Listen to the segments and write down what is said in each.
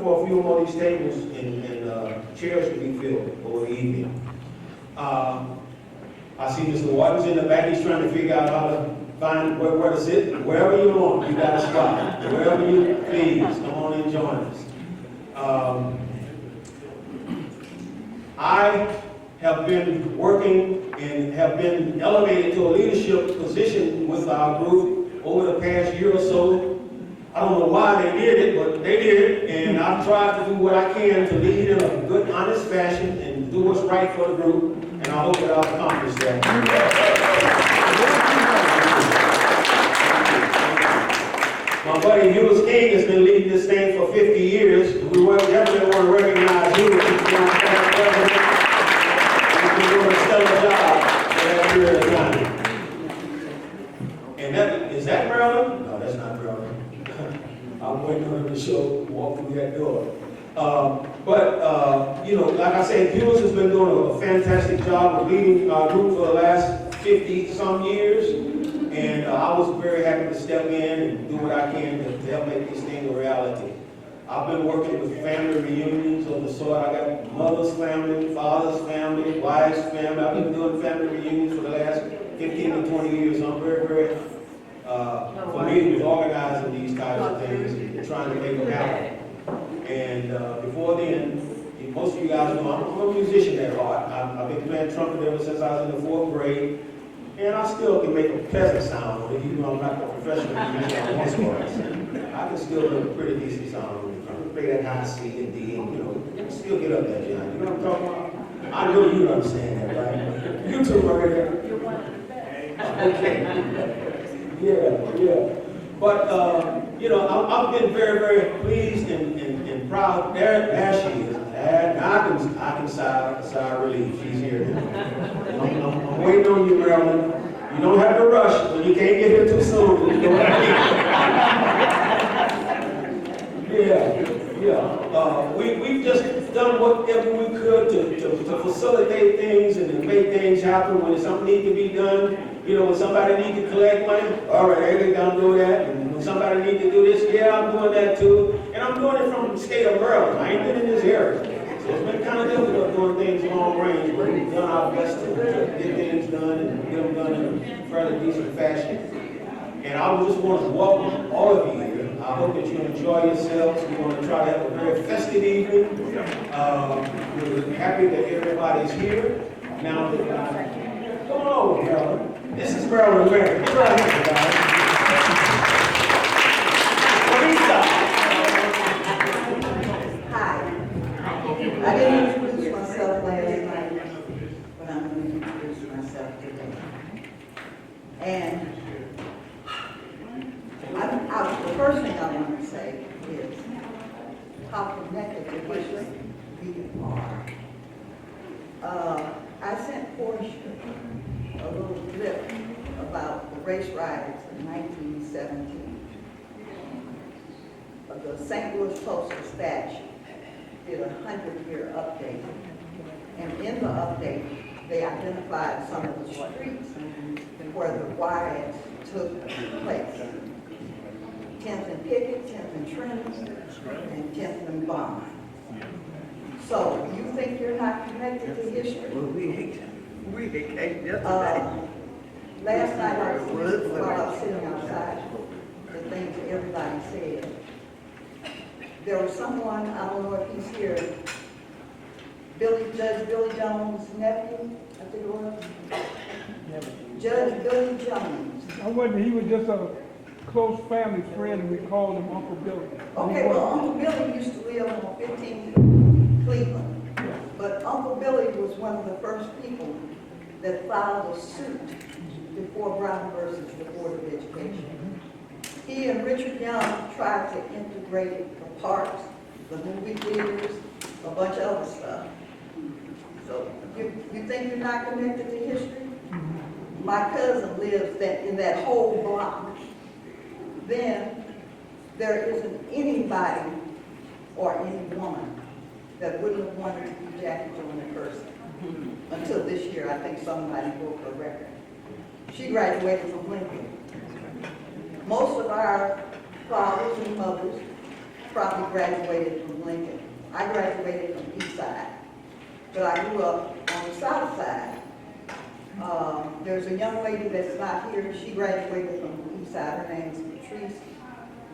for a few more of these tables and chairs to be filled over the evening. I see Mr. Waters in the back. He's trying to figure out how to find where to sit. Wherever you want, you got a spot. Wherever you please, come on and join us. I have been working and have been elevated to a leadership position with our group over the past year or so. I don't know why they did it, but they did it, and I've tried to do what I can to lead in a good, honest fashion and do what's right for the group, and I hope that I'll accomplish that. My buddy Hughes King has been leading this thing for 50 years. We definitely want to recognize Hughes. He's been doing a stellar job for that period of time. And is that Maryland? No, that's not Maryland. I'm waiting on him to walk through that door. You know, like I said, Hughes has been doing a fantastic job of leading our group for the last 50-some years. And I was very happy to step in and do what I can to help make this thing a reality. I've been working with family reunions of the sort. I got mother's family, father's family, wife's family. I've been doing family reunions for the last 15 to 20 years. I'm very familiar with organizing these types of things and trying to make them happen. And before then, most of you guys know I'm a musician at heart. I've been playing trumpet ever since I was in the 4th grade. And I still can make a pleasant sound with it, even though I'm not a professional musician. I can still make a pretty decent sound with it. I can play that high C and D, and you know, you can still get up there, John. You know what I'm talking about? I know you understand that, right? You too, right there. You're one of the best. Okay. Yeah. But you know, I've been very pleased and proud. There she is. Now I can sigh relief. She's here now. I'm waiting on you, Marilyn. You don't have to rush, but you can't get here too soon. We've just done whatever we could to facilitate things and to make things happen when something needs to be done. You know, when somebody needs to collect money, all right, they're gonna do that. And when somebody needs to do this, yeah, I'm doing that too. And I'm doing it from the state of Maryland. I ain't been in this area. So it's been kind of difficult doing things long range, but we've done our best to get things done and get them done in a fairly decent fashion. And I just want to welcome all of you here. I hope that you enjoy yourselves. We're going to try to have a very festive evening. We're happy that everybody's here. Now, come on over, Maryland. This is Maryland America. Get right here, guys. Hi. I didn't introduce myself last night, but I'm going to introduce myself today. And the first thing I want to say is how connected to history we are. I sent Portia a little clip about the race riots in 1917. The St. Louis Post-Dispatch did a 100-year update. And in the update, they identified some of the streets where the riots took place. 10th and Pickett, 10th and Trenton, and 10th and Bond. So, you think you're not connected to history? Well, we came yesterday. Last night I was while I was sitting outside, the things that everybody said. There was someone, I don't know if he's here, Judge Billy Jones' nephew, I think it was. Judge Billy Jones. I wasn't, he was just a close family friend, and we called him Uncle Billy. Okay, well, Uncle Billy used to live on 15th Cleveland. But Uncle Billy was one of the first people that filed a suit before Brown versus the Board of Education. He and Richard Young tried to integrate the parks, the movie theaters, a bunch of other stuff. So you think you're not connected to history? My cousin lives in that whole block. Then there isn't anybody or any woman that wouldn't have wanted to be Jackie Joyner Kersee. Until this year, I think somebody broke her record. She graduated from Lincoln. Most of our fathers and mothers probably graduated from Lincoln. I graduated from East Side, but I grew up on the South Side. There's a young lady that's not here. She graduated from the East Side. Her name is Patrice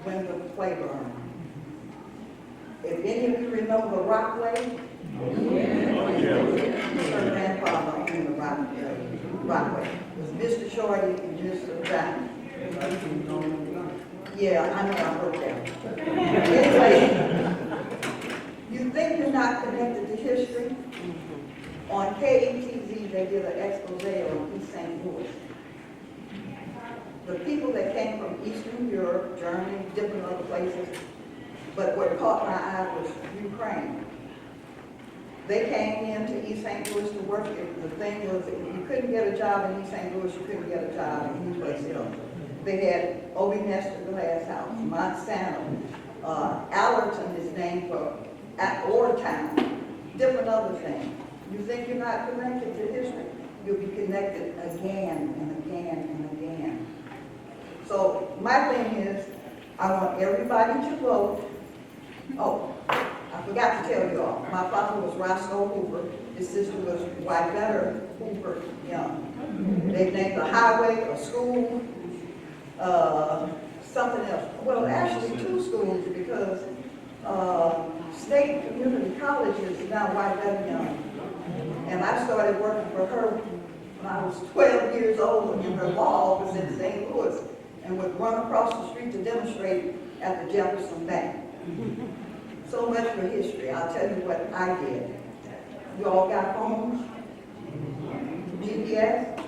Wendell Claiborne. If any of you remember Rockway, her grandfather owned the Rockway. It was Mr. Shorty and Mr. Brown. Yeah, I know, I wrote that. Anyway, you think you're not connected to history? On KETV, they did an expose on East St. Louis. The people that came from Eastern Europe, Germany, different other places, but what caught my eye was Ukraine. They came into East St. Louis to work. The thing was, if you couldn't get a job in East St. Louis, you couldn't get a job in any place else. They had Obie Nestor Glass House, Monsanto, Allerton is named for Ortown, different other things. You think you're not connected to history, you'll be connected again and again and again. So my thing is, I want everybody to vote. Oh, I forgot to tell you all, my father was Roscoe Hoover, his sister was Whitebette Hoover Young. They named a highway, a school, something else. Well, actually two schools, because State Community College is now Whitebette Young. And I started working for her when I was 12 years old, and her law was in St. Louis, and would run across the street to demonstrate at the Jefferson Bank. So much for history. I'll tell you what I did. You all got phones? GPS,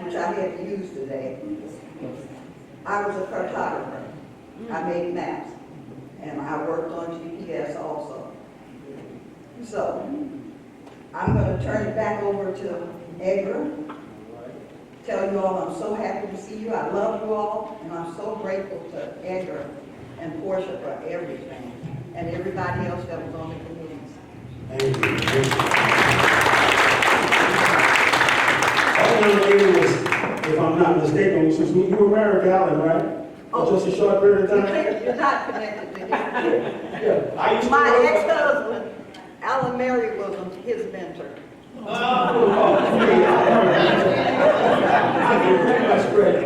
which I had to use today. I was a cartographer. I made maps, and I worked on GPS also. So, I'm going to turn it back over to Edgar. Tell you all I'm so happy to see you. I love you all, and I'm so grateful to Edgar and Portia for everything, and everybody else that was on the committees. Thank you. Thank you. That young lady was, if I'm not mistaken, since you were married to Alan, right? For just a short period of time? You're not connected to him. Yeah. I used to My work- ex-husband, Alan Mary, was his mentor. That's great.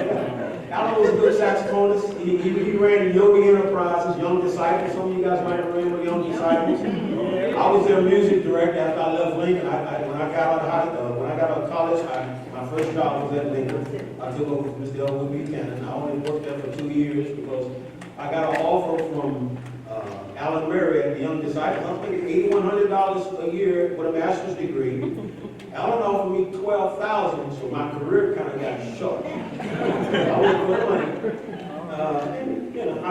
Alan was a good saxophonist. He ran Yogi Enterprises, Young Disciples. Some of you guys might remember Young Disciples. I was their music director after I left Lincoln. When I got out of college, my first job was at Lincoln. I took over from Mr. Elwood Buchanan. I only worked there for 2 years because I got an offer from Alan Murray at the Young Disciples. I was making $8,100 a year with a master's degree. Alan offered me $12,000, so my career kind of got short. I went for the money. You know, I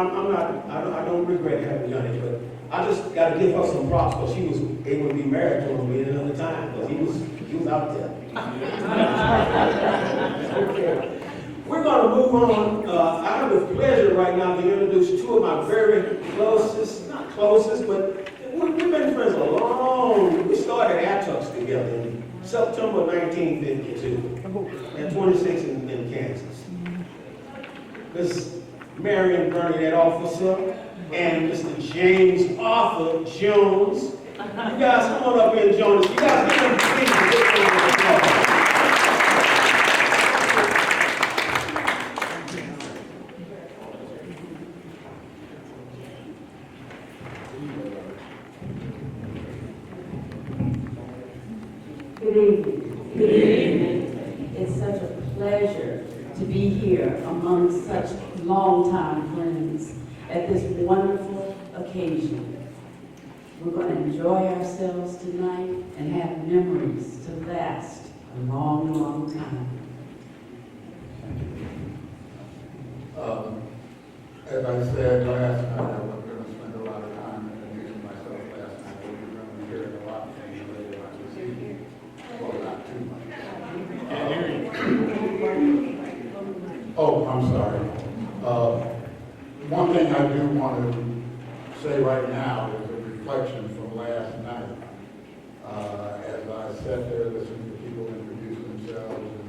don't regret having done it, but I just got to give her some props because she was able to be married to him at another time because he was out there. Okay. We're going to move on. I have the pleasure right now to introduce two of my very closest, not closest, but we've been friends a long. We started Attucks together in September 1952 at 26 in Kansas. Miss Marion Bernadette Officer and Mr. James Arthur Jones. You guys come on up here and join us. You guys give them a big round of applause. Good evening. Good evening. It's such a pleasure to be here among such longtime friends at this wonderful occasion. We're going to enjoy ourselves tonight and have memories to last a long, long time. As I said last night, I wasn't going to spend a lot of time introducing myself last night, but you're going to be hearing a lot of things later on this evening. Well, not too much. Oh, I'm sorry. One thing I do want to say right now is a reflection from last night. As I sat there listening to people introduce themselves and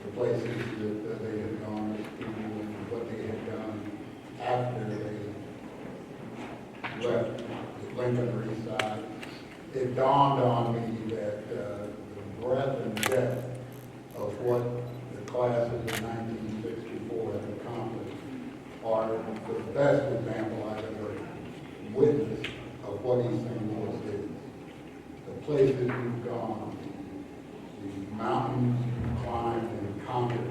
the places that they had gone to school and what they had done after they left Lincoln East Side, it dawned on me that the breadth and depth of what the classes in 1964 have accomplished are the best example I've ever witnessed of what East St. Louis is. The places you've gone, the mountains you climbed and conquered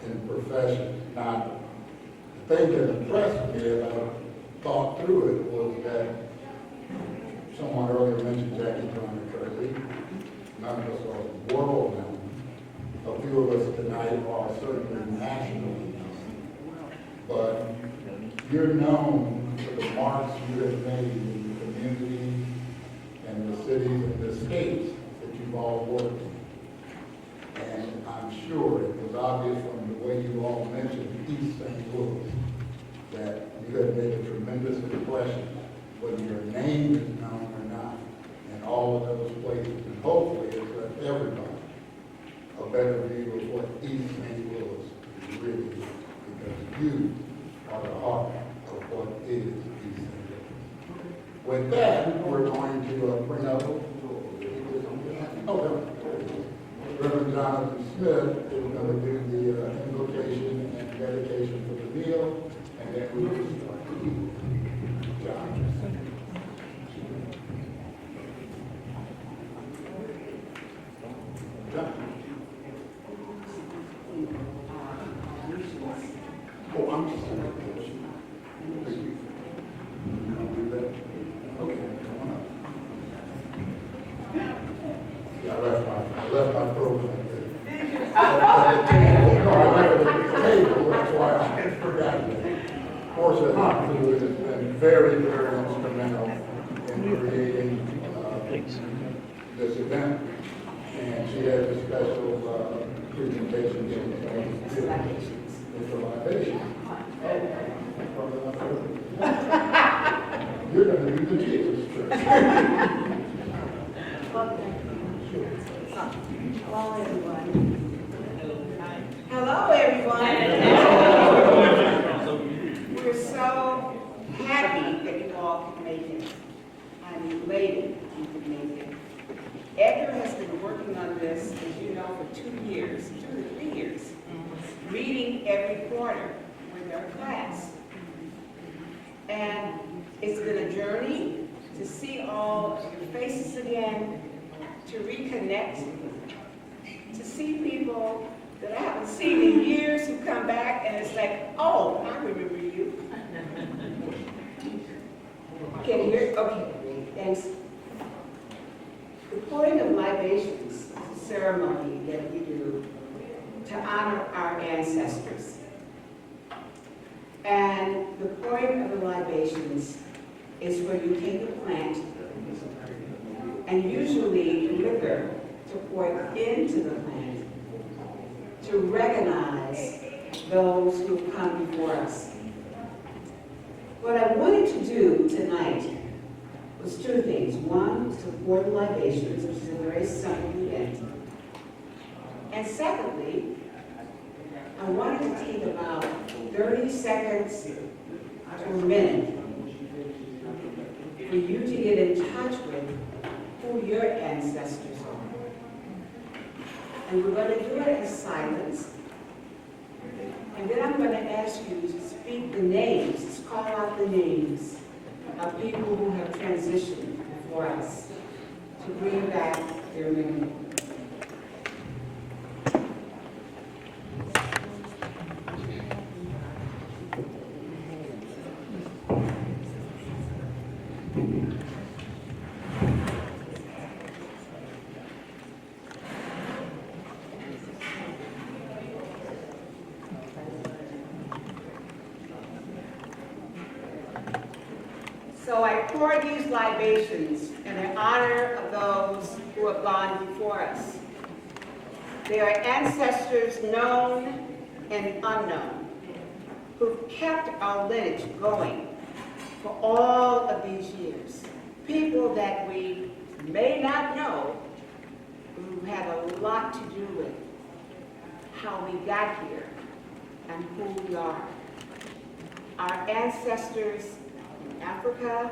in profession. Now, the thing that impressed me as I thought through it was that someone earlier mentioned Jackie Joyner Curley. None of us are world known. A few of us tonight are certainly nationally known. But you're known for the marks you have made in the community and the cities and the states that you've all worked in. And I'm sure it was obvious from the way you all mentioned East St. Louis that you have made a tremendous impression, whether your name is known or not, in all of those places. And hopefully it's left everybody a better view of what East St. Louis is really, because you are the heart of what is East St. Louis. With that, we're going to bring up, Reverend Jonathan Smith is going to do the invocation and dedication for the meal, and then we will start. John. Oh, I'm just going to do that. Okay, come on up. Yeah, I left my program there. No, I left it at the table, that's why I forgot that. Of course, who has been very, very instrumental in creating this event. And she has a special presentation she's going to do. It's a libation. You're going to do the Jesus church. Hello, everyone. Hello, everyone. We're so happy that you all could make it. I'm elated you could make it. Edgar has been working on this, as you know, for 2 years, 2 to 3 years, meeting every quarter with our class. And it's been a journey to see all of your faces again, to reconnect, to see people that I haven't seen in years who come back and it's like, oh, I remember you. Can you hear? Okay, thanks. The pouring of libations is a ceremony that we do to honor our ancestors. And the pouring of the libations is where you take a plant and usually liquor to pour into the plant to recognize those who have come before us. What I wanted to do tonight was 2 things. One was to pour the libations, which is a very simple event. And secondly, I wanted to take about 30 seconds to a minute for you to get in touch with who your ancestors are. And we're going to do it in silence. And then I'm going to ask you to speak the names, just call out the names of people who have transitioned before us to bring back their memory. So I pour these libations in honor of those who have gone before us. They are ancestors known and unknown, who've kept our lineage going for all of these years. People that we may not know, who had a lot to do with how we got here and who we are. Our ancestors in Africa,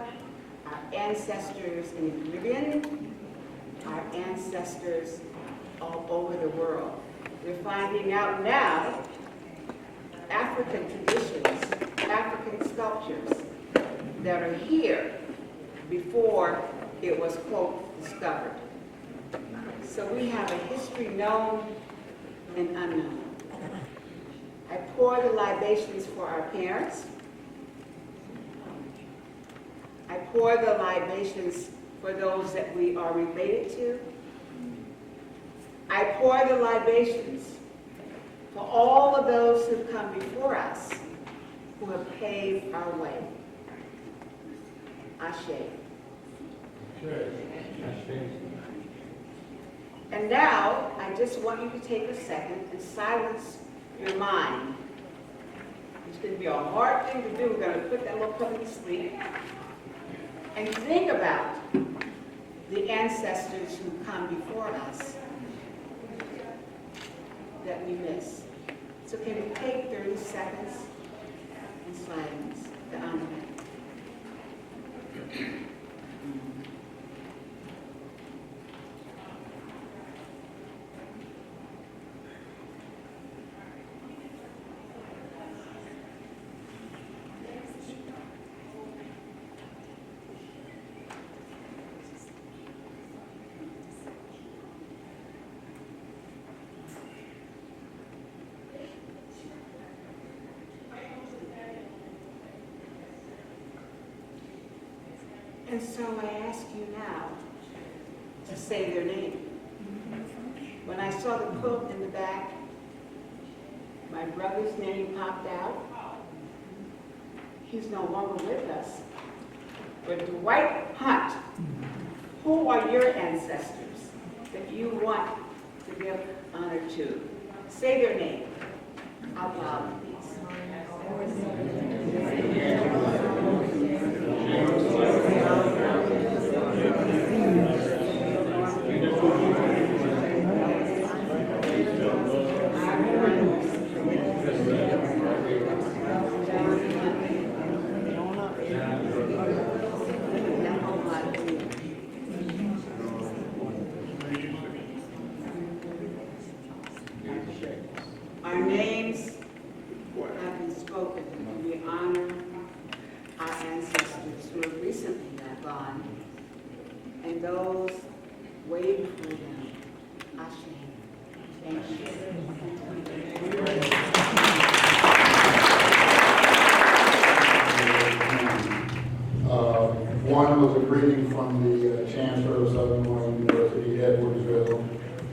our ancestors in the Caribbean, our ancestors all over the world. We're finding out now African traditions, African sculptures that are here before it was, quote, discovered. So we have a history known and unknown. I pour the libations for our parents. I pour the libations for those that we are related to. I pour the libations for all of those who come before us, who have paved our way. Ashe. And now, I just want you to take a second and silence your mind. It's going to be a hard thing to do. We're going to put that little puppy to sleep. And think about the ancestors who come before us that we miss. So can we take 30 seconds in silence to honor them? And so I ask you now to say their name. When I saw the quilt in the back, my brother's name popped out. He's no longer with us. But Dwight Hunt, who are your ancestors that you want to give honor to? Say their name out loud, please. Our names have been spoken, and we honor our ancestors who have recently gone, and those way before them. Ashe. Thank you. One was a greeting from the Chancellor of Southern Illinois University, Edwardsville,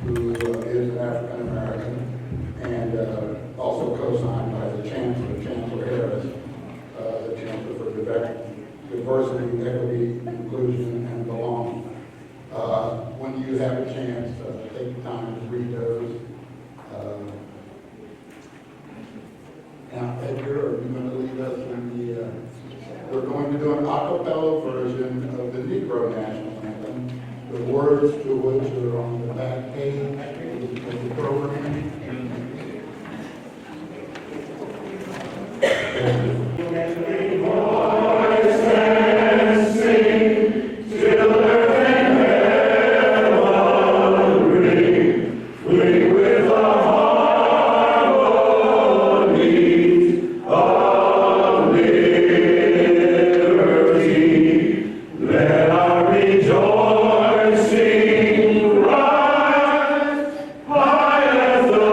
who is an African American, and also co-signed by the Chancellor, Chancellor Harris, the Chancellor for Diversity, Equity, Inclusion, and Belonging. When you have a chance, take the time to read those. Now, Edgar, are you going to lead us in the... we're going to do an a cappella version of the Negro National Anthem, the words to which are on the back page of the program. Rejoicing, rise, high as the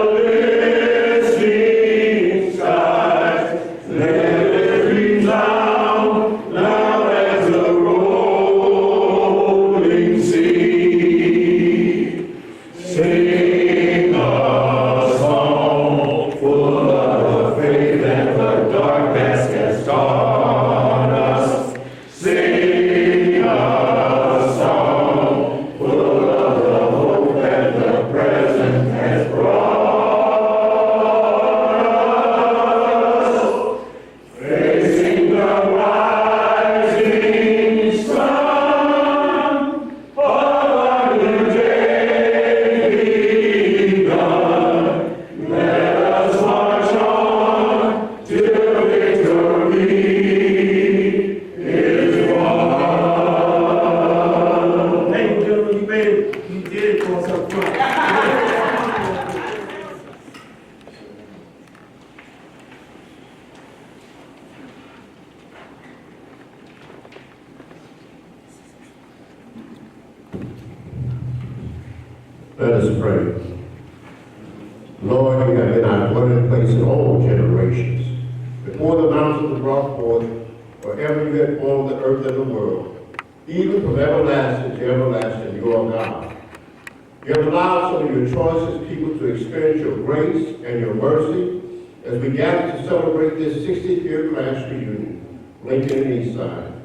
Let us pray. Lord, you have been our dwelling place in all generations. Before the mountains were brought forth, wherever you had formed the earth and the world, even from everlasting to everlasting, you are God. You have allowed some of your choicest people to experience your grace and your mercy as we gather to celebrate this 60th year class reunion, Lincoln and Eastside.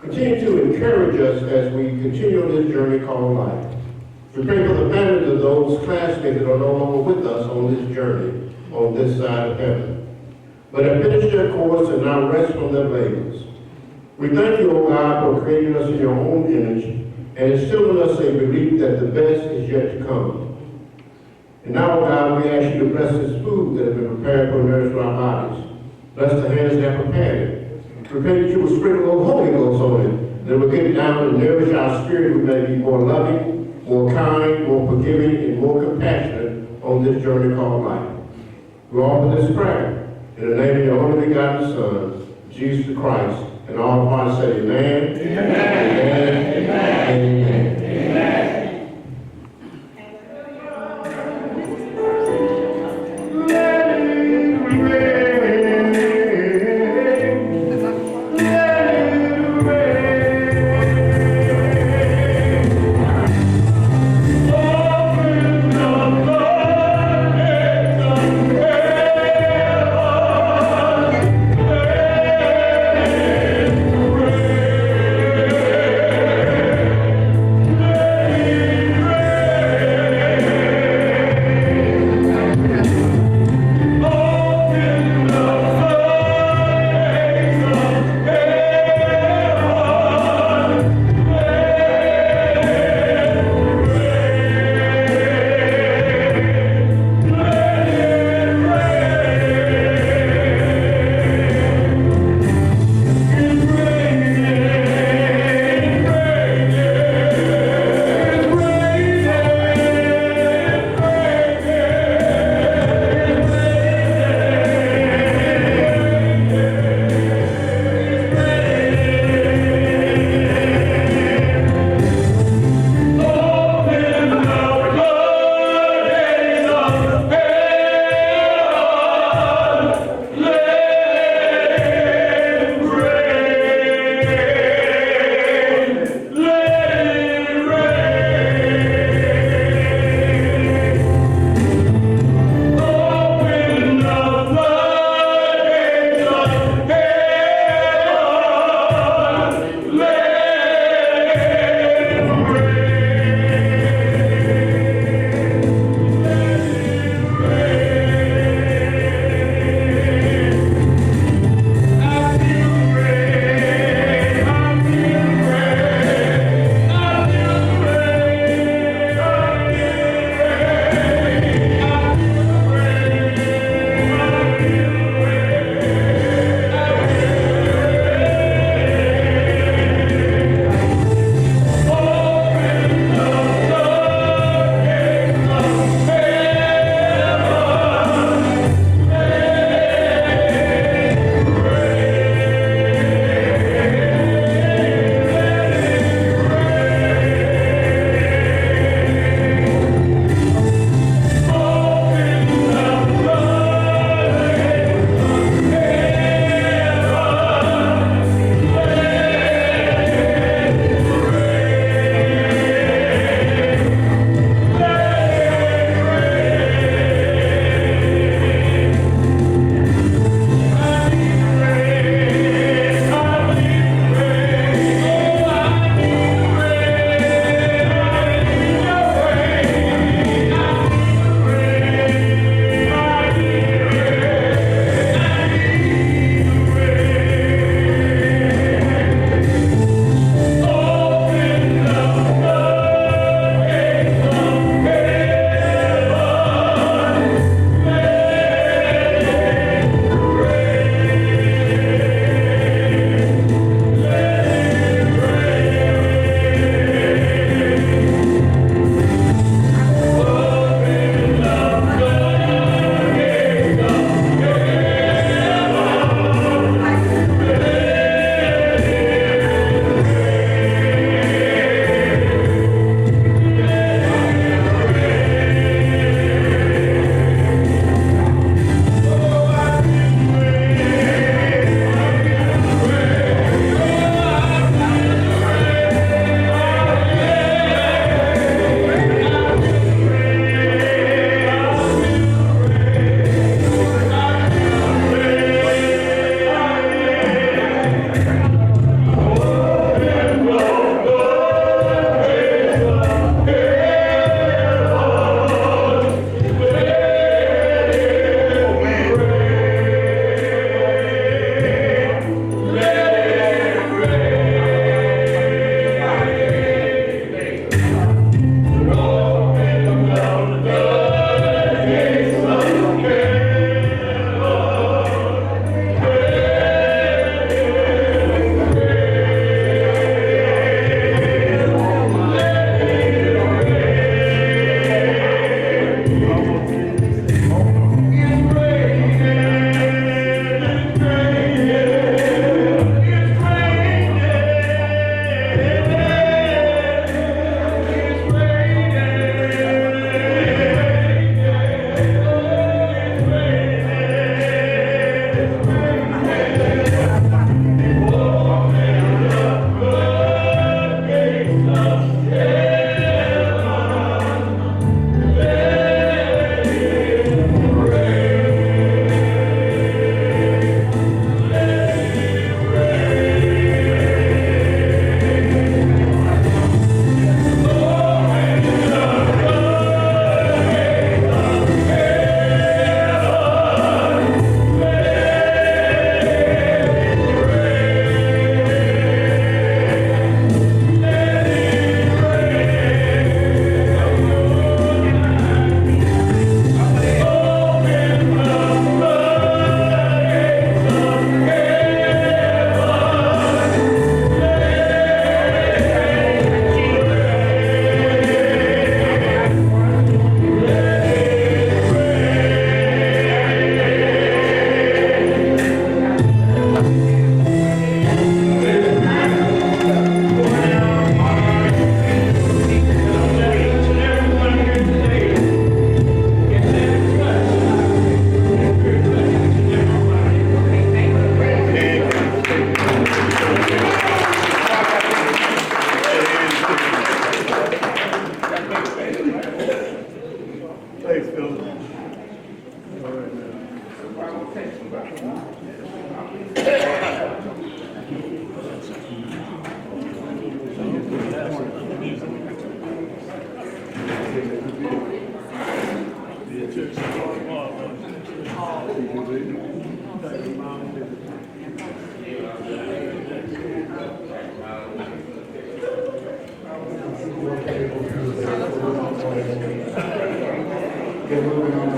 Continue to encourage us as we continue on this journey called life. We pray for the families of those classmates that are no longer with us on this journey, on this side of heaven, but have finished their course and now rest from their labors. We thank you, O God, for creating us in your own image and instilling in us a belief that the best is yet to come. And now, O God, we ask you to bless this food that has been prepared for nourish our bodies. Bless the hands that prepared it. We pray that you will sprinkle the Holy Ghost on it, that it will get down and nourish our spirit. We may be more loving, more kind, more forgiving, and more compassionate on this journey called life. We offer this prayer in the name of your only begotten Son, Jesus Christ, and all of us say amen. Amen. Amen. Amen. Amen. Amen.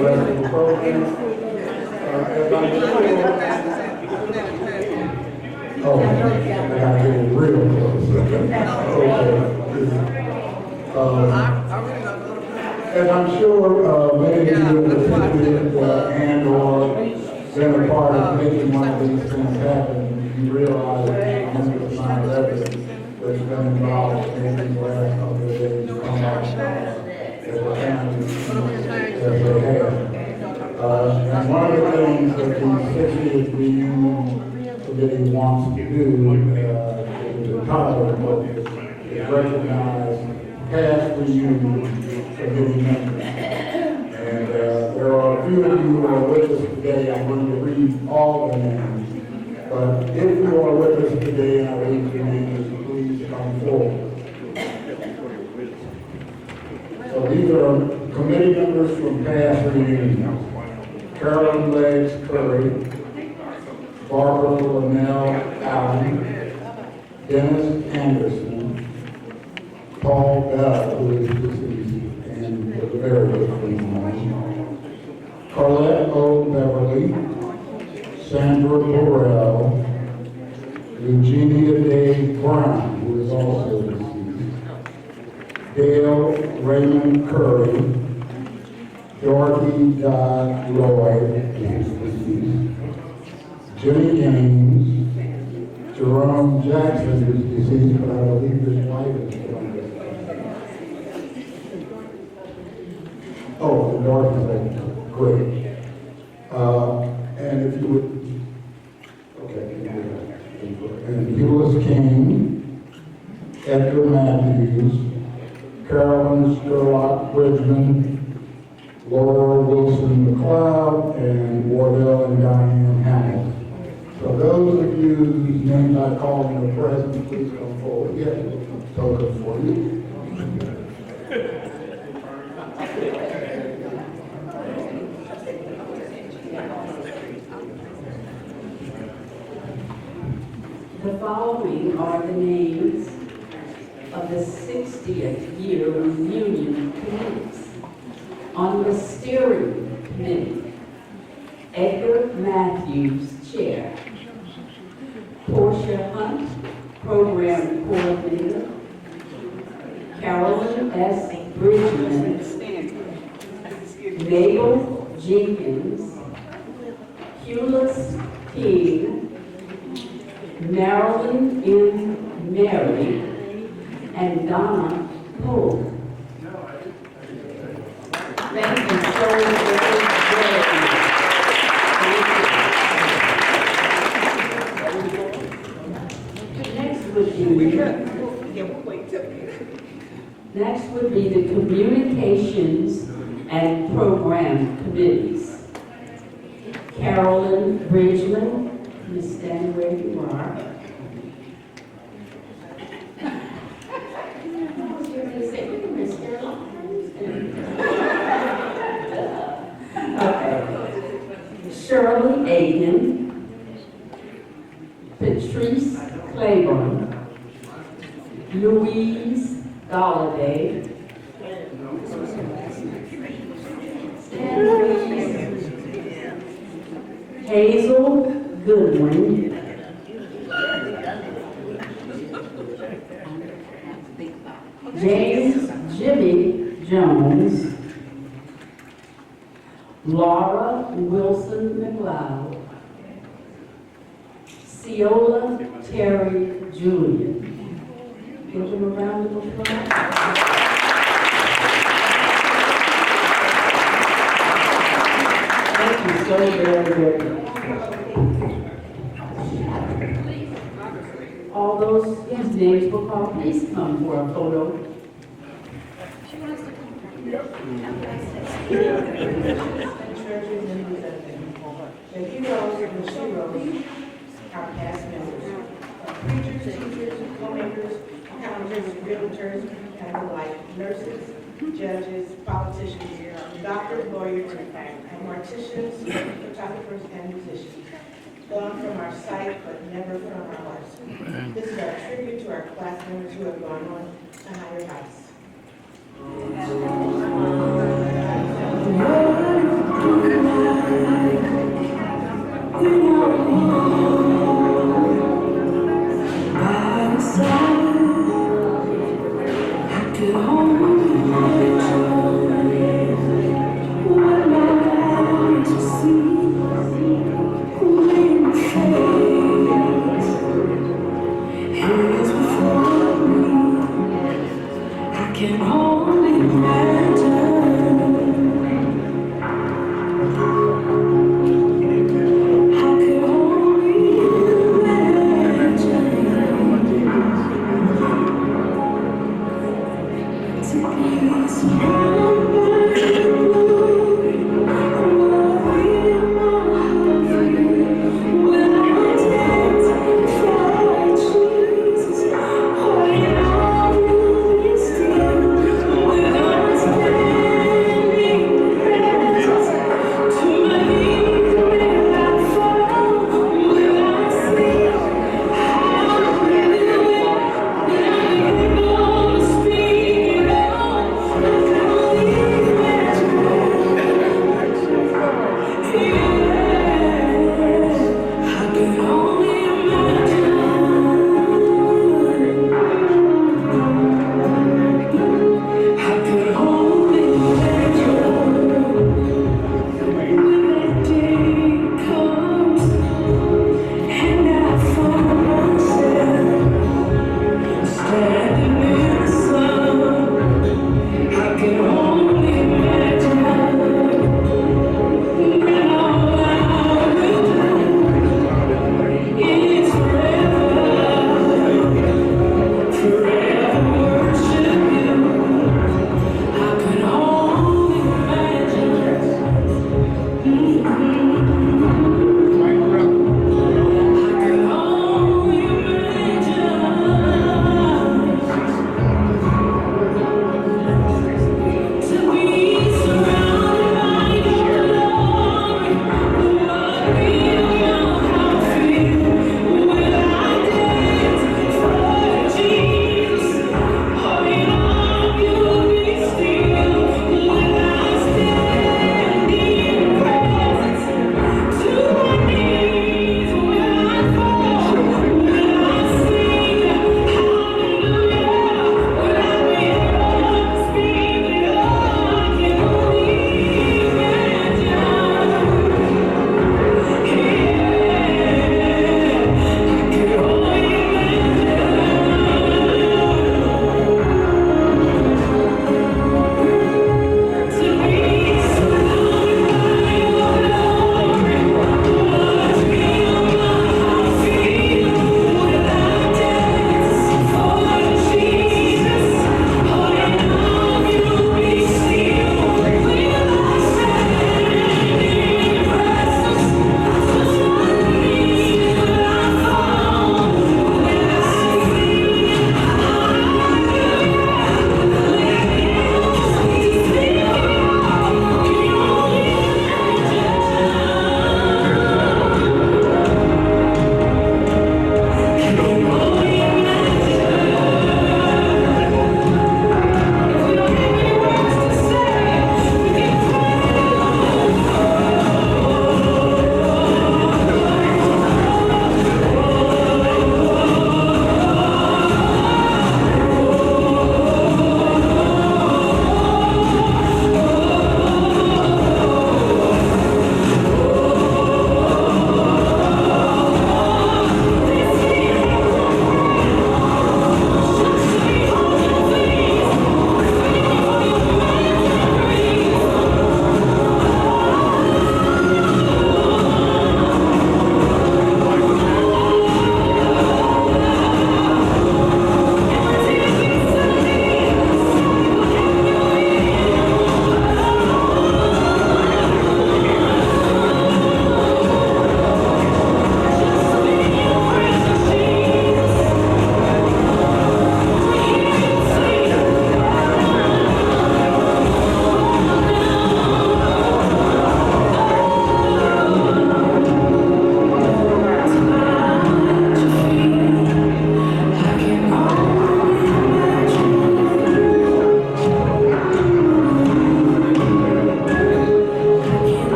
the rest of the program. As I'm sure, oh, I gotta get it real close. As I'm sure many of you have attended and/or been a part of making one of these things happen, you realize how much of the amount of effort that's been involved in the last couple of days to come out as a family as they have. And one of the things that the 60th Reunion Committee wants to do, the title of the book is recognize past reunion committee members. And there are a few of you who are with us today. I'm going to read all the names. But if you are with us today and I read your names, please come forward. So these are committee members from past reunions. Carolyn Legs Curry, Barbara Linnell Allen, Dennis Anderson, Paul Bell, who is deceased and was a very good friend of mine, Colette O. Beverly, Sandra Burrell, Eugenia Day Brown, who is also deceased, Dale Raymond Curry, Dorothy Dodd Lloyd, who is deceased, Jimmy Gaines, Jerome Jackson, who is deceased, but I believe his wife is still on this. Oh, the Dorothy, great. And if you would, okay, and Euless King, Edgar Matthews, Carolyn Sturlock Bridgman, Laura Wilson McLeod, and Wardell and Diane Hamilton. So those of you whose names I call in the present, please come forward. Yes, token for you. The following are the names of the 60th year reunion committees. On the steering committee, Edgar Matthews, chair. Portia Hunt, program coordinator. Carolyn S. Bridgman. Mabel Jenkins. Euless King. Marilyn M. Mary, and Donna Poe. Thank you so very, very much. Next would be the communications and program committees. Carolyn Bridgman. Please stand where you are. I was going to say, you Miss Caroline. Okay. Shirley Aiken, Patrice Claiborne, Louise Galladay, Hazel Goodwin, James Jimmy Jones, Laura Wilson McLeod, Ciola Terry Julian. Give them a round of applause. Thank you so very, very much. All those whose names were called, please come for a photo. The heroes and the sheroes are past members. Preachers, teachers, homemakers, accountants, realtors, and the like, nurses, judges, politicians, doctors, lawyers, and morticians, photographers, and musicians. Gone from our sight, but never from our hearts. This is our tribute to our class members who have gone on to higher heights. Can only imagine how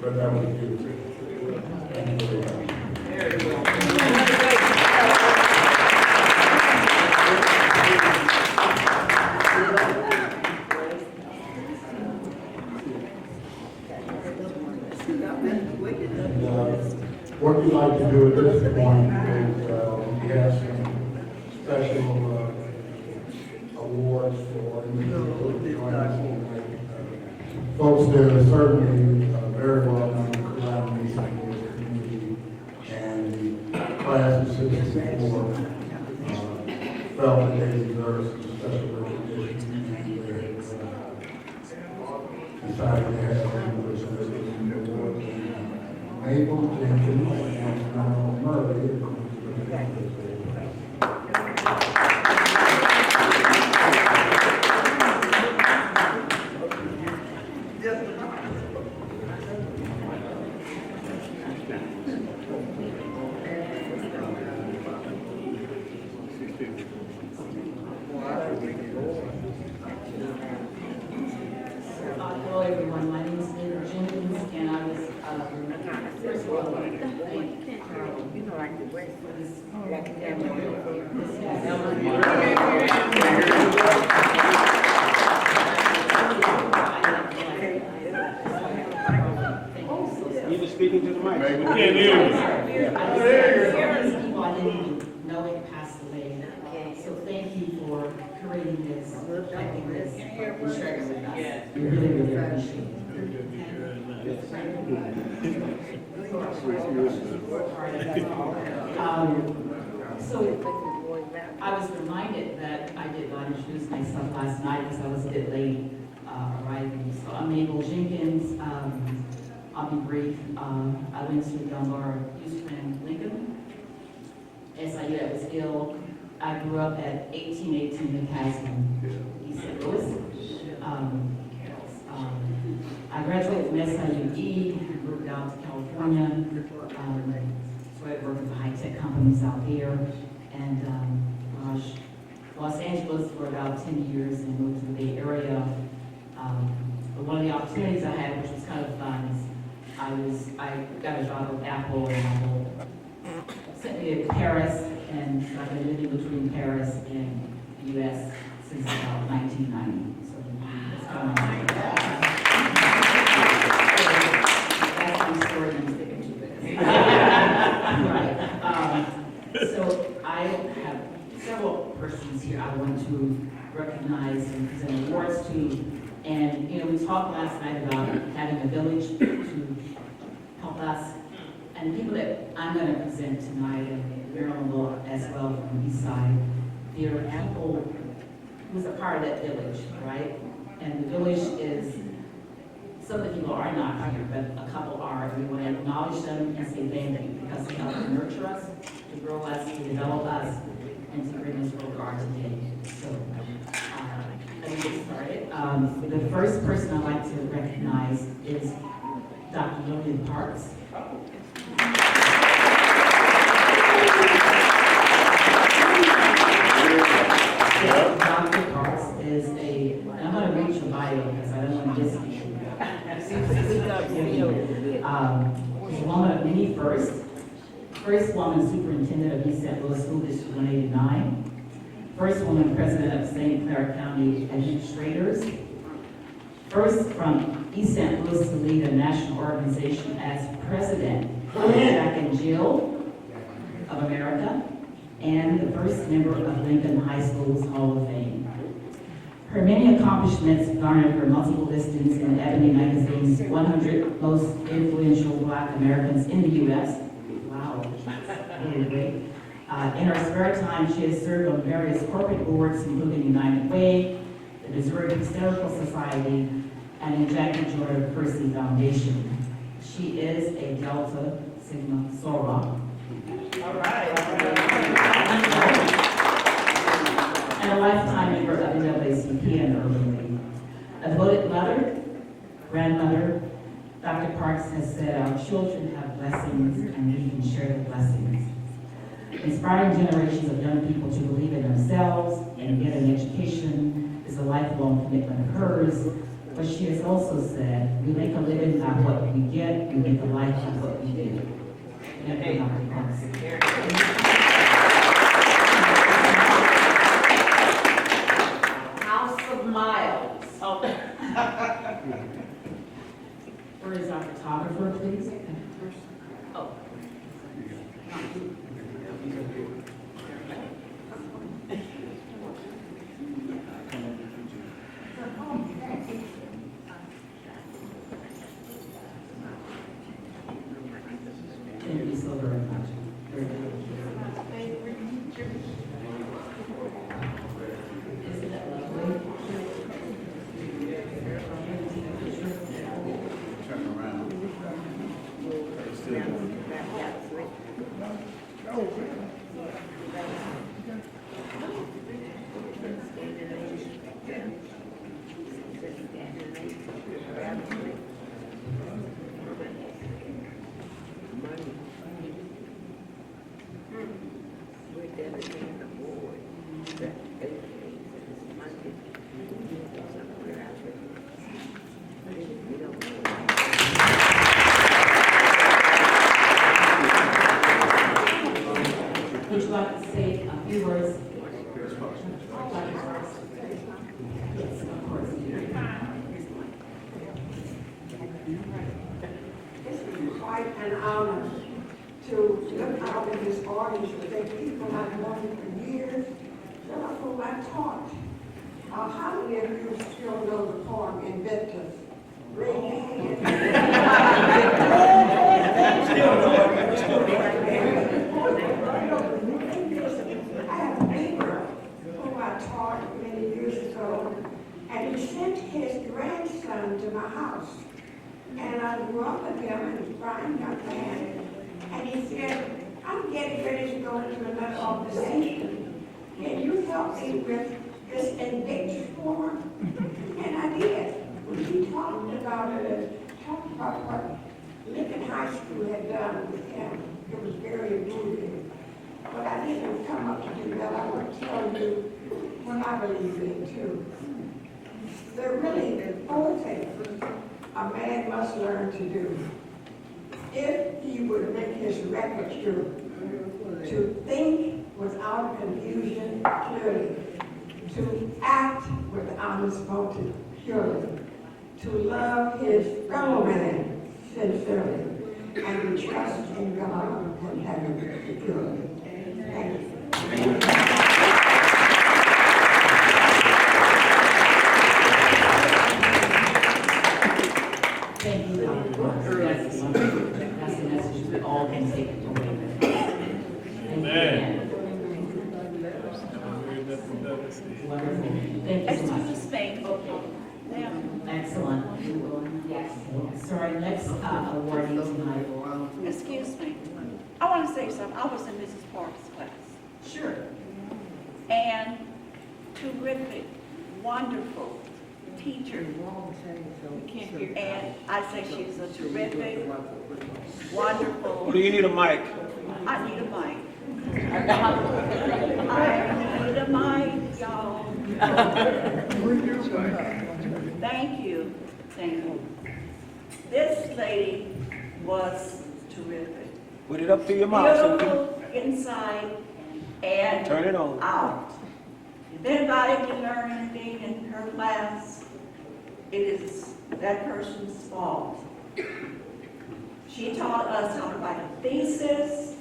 but that was beautiful. Thank you very much. Very well. What we'd like to do at this point is, we have some special awards for individuals who join us tonight. Folks that are certainly very well known around the community, and the class of '64 felt that they deserve some special recognition, and they decided to have them with an award. Mabel Jenkins and Donald Murray. Hello, everyone. My name is Mabel Jenkins, and I was, first of all, thank Carol for this You just speaking to the mic. I didn't know it passed away. So thank you for creating this, making this, and sharing with us. We really, really appreciate it. So I was reminded that I did not introduce myself last night because I was a bit late arriving. So I'm Mabel Jenkins. I'll be brief. I went to Dunbar Houston Lincoln. SIU, I was ill. I grew up at 1818 McCaslin, East St. Louis. I graduated from SIUE, moved out to California, so I worked with high-tech companies out there, and Los Angeles for about 10 years and moved to the Bay Area. But one of the opportunities I had, which was kind of fun, is I got a job with Apple, and Apple sent me to Paris, and so I've been living between Paris and the U.S. since about 1990. So that's kind of that's my story, I'm sticking to it. Right. So I have several persons here I want to recognize and present awards to. And, you know, we talked last night about having a village to help us. And people that I'm going to present tonight, and Maryland will as well from the East Side, there are people who's a part of that village, right? And the village is, some of the people are not here, but a couple are. We want to acknowledge them and say thank you because they help to nurture us, to grow us, to develop us, and to bring us where we are today. So, let me get started. The first person I'd like to recognize is Dr. Lillian Parks. Dr. Parks is I'm going to read your bio because I don't want to miss you. She's a woman of many firsts. First woman superintendent of East St. Louis School District 189. First woman president of St. Clair County Administrators. First from East St. Louis to lead a national organization as president of Jack and Jill of America, and the first member of Lincoln High School's Hall of Fame. Her many accomplishments garnered her multiple listings in Ebony Magazine's 100 Most Influential Black Americans in the U.S. Wow, really great. In her spare time, she has served on various corporate boards, including United Way, the Missouri Historical Society, and the Jackie Jordan Percy Foundation. She is a Delta Sigma Soror. All right. And a lifetime member of the NAACP and Urban League. A devoted mother, grandmother, Dr. Parks has said our children have blessings and we can share the blessings. Inspiring generations of young people to believe in themselves and get an education is a lifelong commitment of hers. But she has also said, we make a living by what we get, we make a life by what we do. And everybody wants it. House of Miles. Oh. Where is our photographer, please? Oh. Thank you so very much. Very good. Isn't that lovely? Turn around. Would you like to say a few words? Yes, of course. It's quite an honor to look out in this audience with the people I've known for years, that are whom I taught. How many of you still know the poem Invictus? Raise your hand. Still know it, still know it. I have a neighbor whom I taught many years ago, and he sent his grandson to my house. And I grew up with him, and he's a fine young man. And he said, I'm getting ready to go into another organization. Can you help me with this Invictus form? And I did. He talked about what Lincoln High School had done with him. It was very moving. But I didn't come up to do that. I want to tell you what I believe in too. There are really four things a man must learn to do if he would make his record true: to think without confusion clearly, to act with honest motive purely, to love his fellow man sincerely, and to trust in God and heaven purely. Thank you. Thank you. That's the message we all can take away. Thank you. Wonderful. Thank you so much. Excellent. Yes. Sorry, next awardee tonight. Excuse me. I want to say something. I was in Mrs. Park's class. Sure. And terrific, wonderful teacher. And I say she's a terrific, wonderful. Do you need a mic? I need a mic. I need a mic, y'all. Thank you. Thank you. This lady was terrific. Put it up to your mouth. Beautiful inside and Turn it on. out. If anybody can learn anything in her class, it is that person's fault. She taught us how to write a thesis.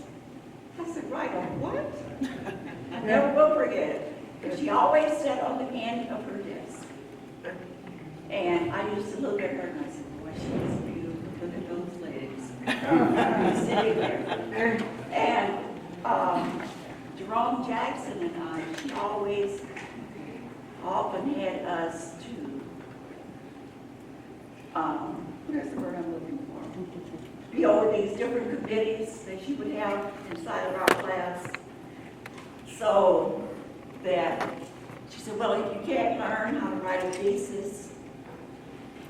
I said, write a what? I never will forget it. But she always sat on the end of her desk. And I used to look at her and I said, boy, she is beautiful. Look at those legs. Sitting there. And Jerome Jackson and I, she always often had us to, where's the word I'm looking for? Be over these different committees that she would have inside of our class. So that she said, well, if you can't learn how to write a thesis,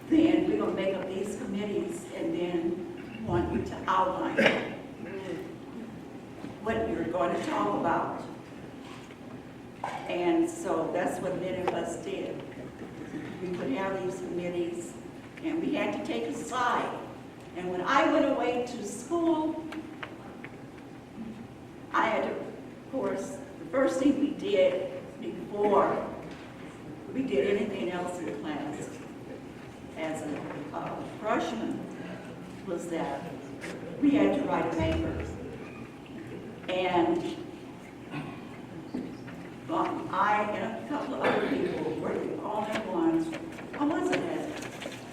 then we're going to make up these committees and then want you to outline what you're going to talk about. And so that's what many of us did. we would have these committees, and we had to take a side. And when I went away to school, I had to, of course, the first thing we did before we did anything else in class as a freshman was that we had to write papers. And I and a couple of other people were the only ones. I wasn't as,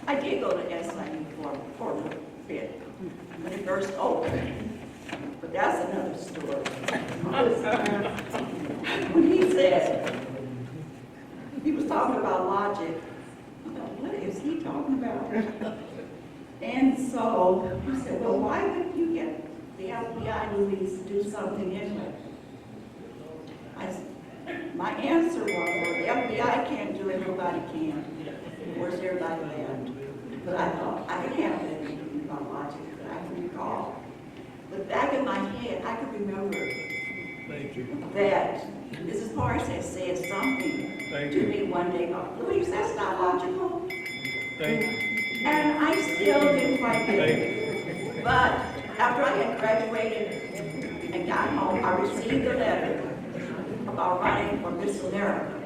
I did go to SIU for a bit when it first opened, but that's another story. When he said, he was talking about logic, I thought, what is he talking about? And so I said, well, why wouldn't you get the FBI, Louise, to do something anyway? My answer was, well, the FBI can't do it, nobody can. Where's everybody at? But I thought, I could have that about logic that I can recall. But back in my head, I could remember that Mrs. Parks had said something to me one day about, Louise, that's not logical. And I still didn't quite get it. But after I had graduated and got home, I received a letter about running for Miss America.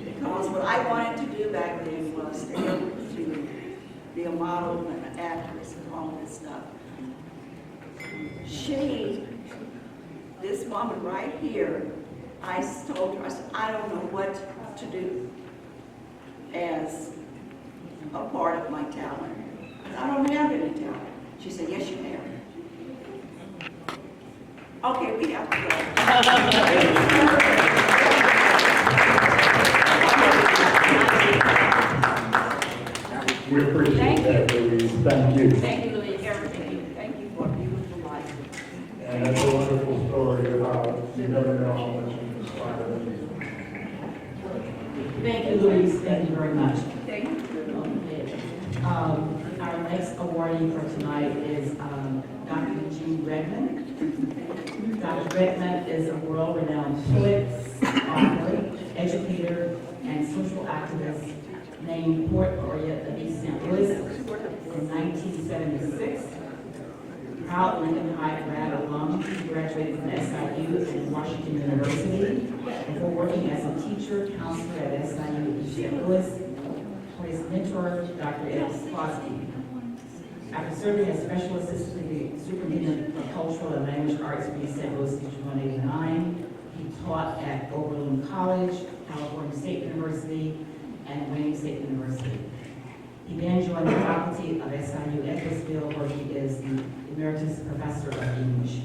Because what I wanted to do back then was to be a model and an actress and all this stuff. This woman right here, I told her, I said, I don't know what to do as a part of my talent. I don't have any talent. She said, yes, you have. Okay, we have to go. We appreciate that, Louise. Thank you. Thank you, Louise, everything. Thank you for a beautiful life. And that's a wonderful story about you never know how much you inspire them. Thank you, Louise. Thank you very much. Thank you. Our next awardee for tonight is Dr. Eugene Redmond. Dr. Redmond is a world-renowned poet, author, educator, and social activist named Port Laureate of East St. Louis in 1976. Proud Lincoln High grad alum, he graduated from SIU and Washington University before working as a teacher, counselor at SIU East St. Louis for his mentor, Dr. Ed Klosky. After serving as special assistant to the superintendent for cultural and language arts for East St. Louis since 189, he taught at Oberlin College, California State University, and Wayne State University. He then joined the faculty of SIU Edwardsville, where he is the Emeritus Professor of English.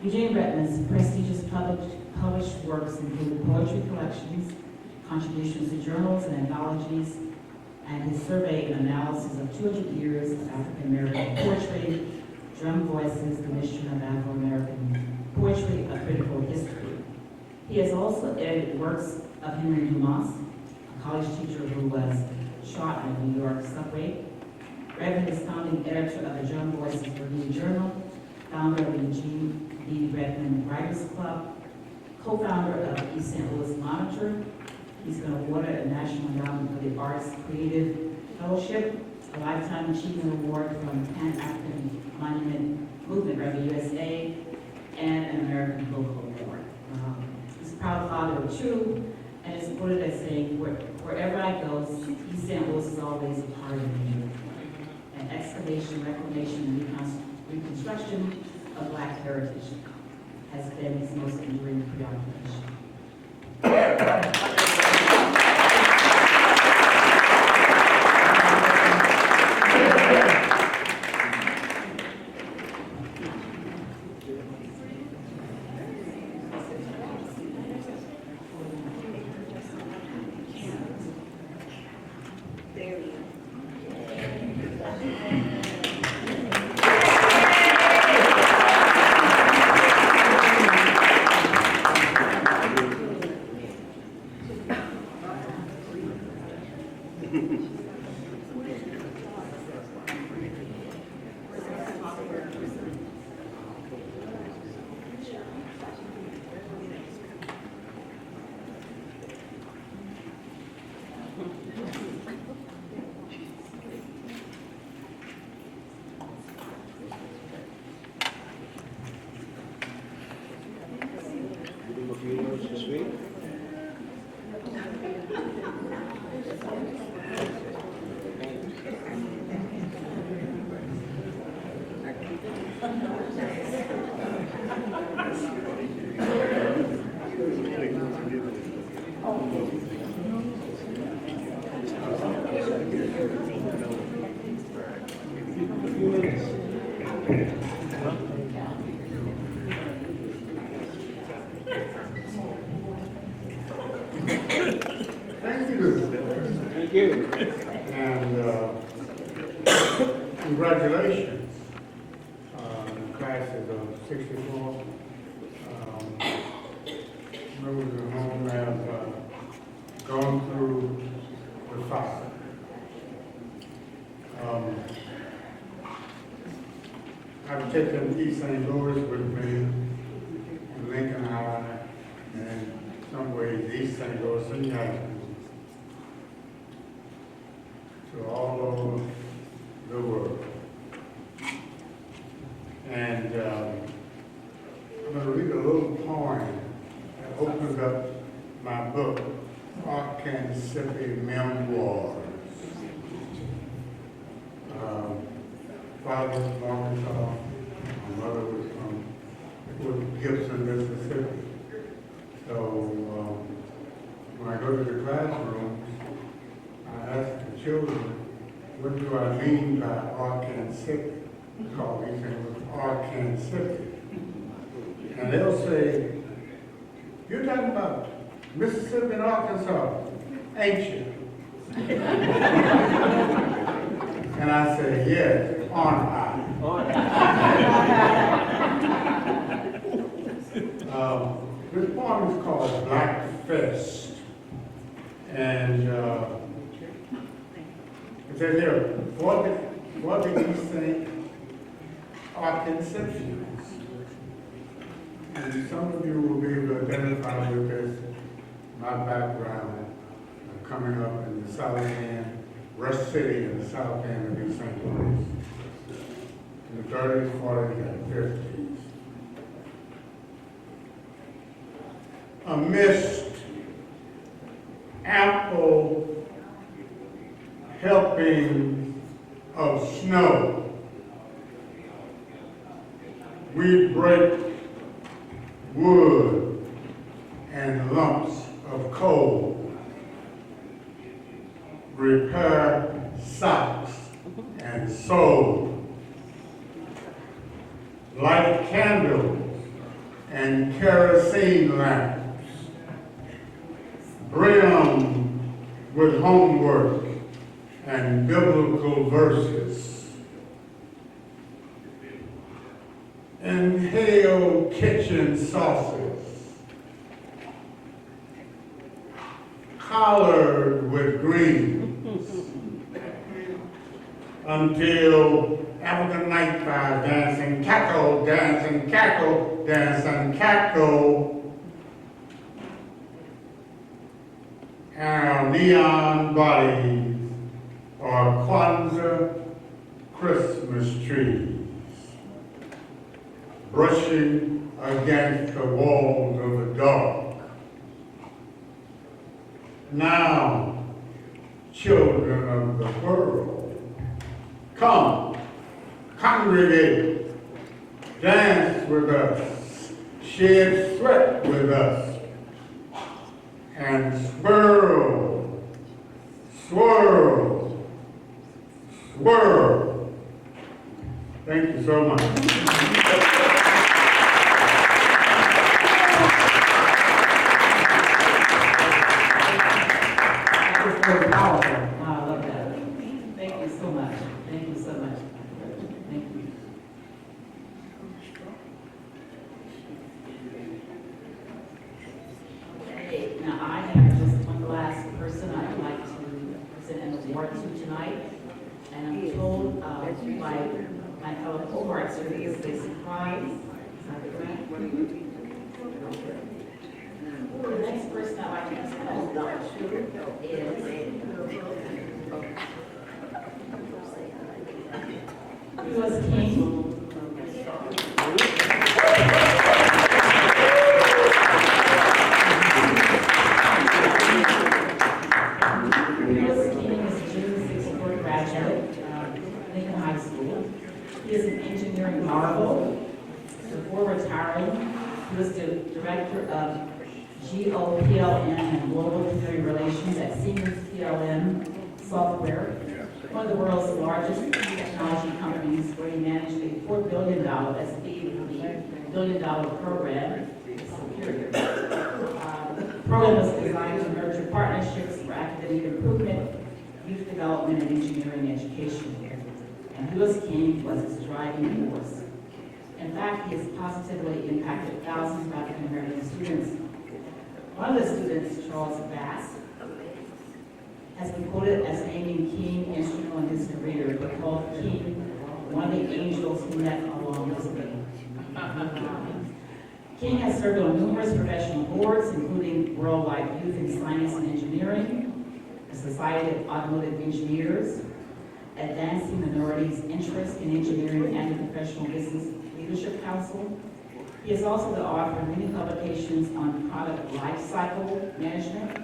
Eugene Redmond's prestigious published works include poetry collections, contributions to journals and anthologies, and his survey and analysis of 200 years of African American poetry, Drum Voices, the Mission of Afro-American Poetry, a Critical History. He has also edited works of Henry Dumas, a college teacher who was shot in a New York subway. Redmond is founding editor of the Drum Voices Review Journal, founder of the Eugene D. Redmond Writers Club, co-founder of East St. Louis Monitor. He's been awarded a National Endowment for the Arts Creative Fellowship, a Lifetime Achievement Award from Pan-African Monument Movement, or the USA, and an American Vocal Award. He's a proud father of two, and is quoted as saying, wherever I go, East St. Louis is always a part of me. And excavation, reclamation, and reconstruction of Black heritage has been his most enduring preoccupation. Thank you. Thank you. And congratulations. The classes of 64. Those at home have gone through the fire. I've taken East St. Louis with me, Lincoln High, and in some ways East St. Louis and Yankton, to all over the world. And I'm going to read a little poem that opens up my book, Arkansas Memoirs. Father was from Arkansas, my mother was from Gibson, Mississippi. So when I go to the classrooms, I ask the children, what do I mean by Arkansas? Because these things was Arkansas. And they'll say, you're talking about Mississippi and Arkansas, ain't you? And I say, yes, aren't I? This poem is called Black Fest. And it says here, what did you think are conceptions? And some of you will be able to identify with this, my background, coming up in the South End, Rush City in the South End of East St. Louis, in the 30s, 40s, and 50s. Amidst ample helping of snow, we break wood and lumps of coal, repair socks and sew, light candles and kerosene lamps, brim with homework and biblical verses, inhale kitchen sauces, collared with greens, until African night fire dancing, cackle, dancing, cackle, dancing, cackle, and our neon bodies are Kwanzaa Christmas trees, brushing against the walls of the dark. Now, children of the world, come, congregate, dance with us, shed sweat with us, and swirl, swirl, swirl. Thank you so much. Very powerful. Oh, I love that. Thank you so much. Thank you so much. Thank you. Okay, now I have just one last person I'd like to present an award to tonight. And I'm told by my fellow cohorts that it's a surprise. Is that correct? The next person I'd like to present an award to is U.S. King. U.S. King is a June 64 graduate of Lincoln High School. He is an engineering marvel. Before retiring, he was the director of GOPLM and Global Community Relations at Siemens PLM Software, one of the world's largest technology companies, where he managed a $4 billion, that's $8 billion program, Superior. The program was designed to nurture partnerships for academic improvement, youth development, and engineering education. And Lewis King was its driving force. In fact, he has positively impacted thousands of African American students. One of the students, Charles Bass, has been quoted as naming King instrumental in his career, but called King one of the angels he met along his way. King has served on numerous professional boards, including Worldwide Youth in Science and Engineering, the Society of Automotive Engineers, Advancing Minorities' Interest in Engineering and the Professional Business Leadership Council. He is also the author of many publications on product life cycle management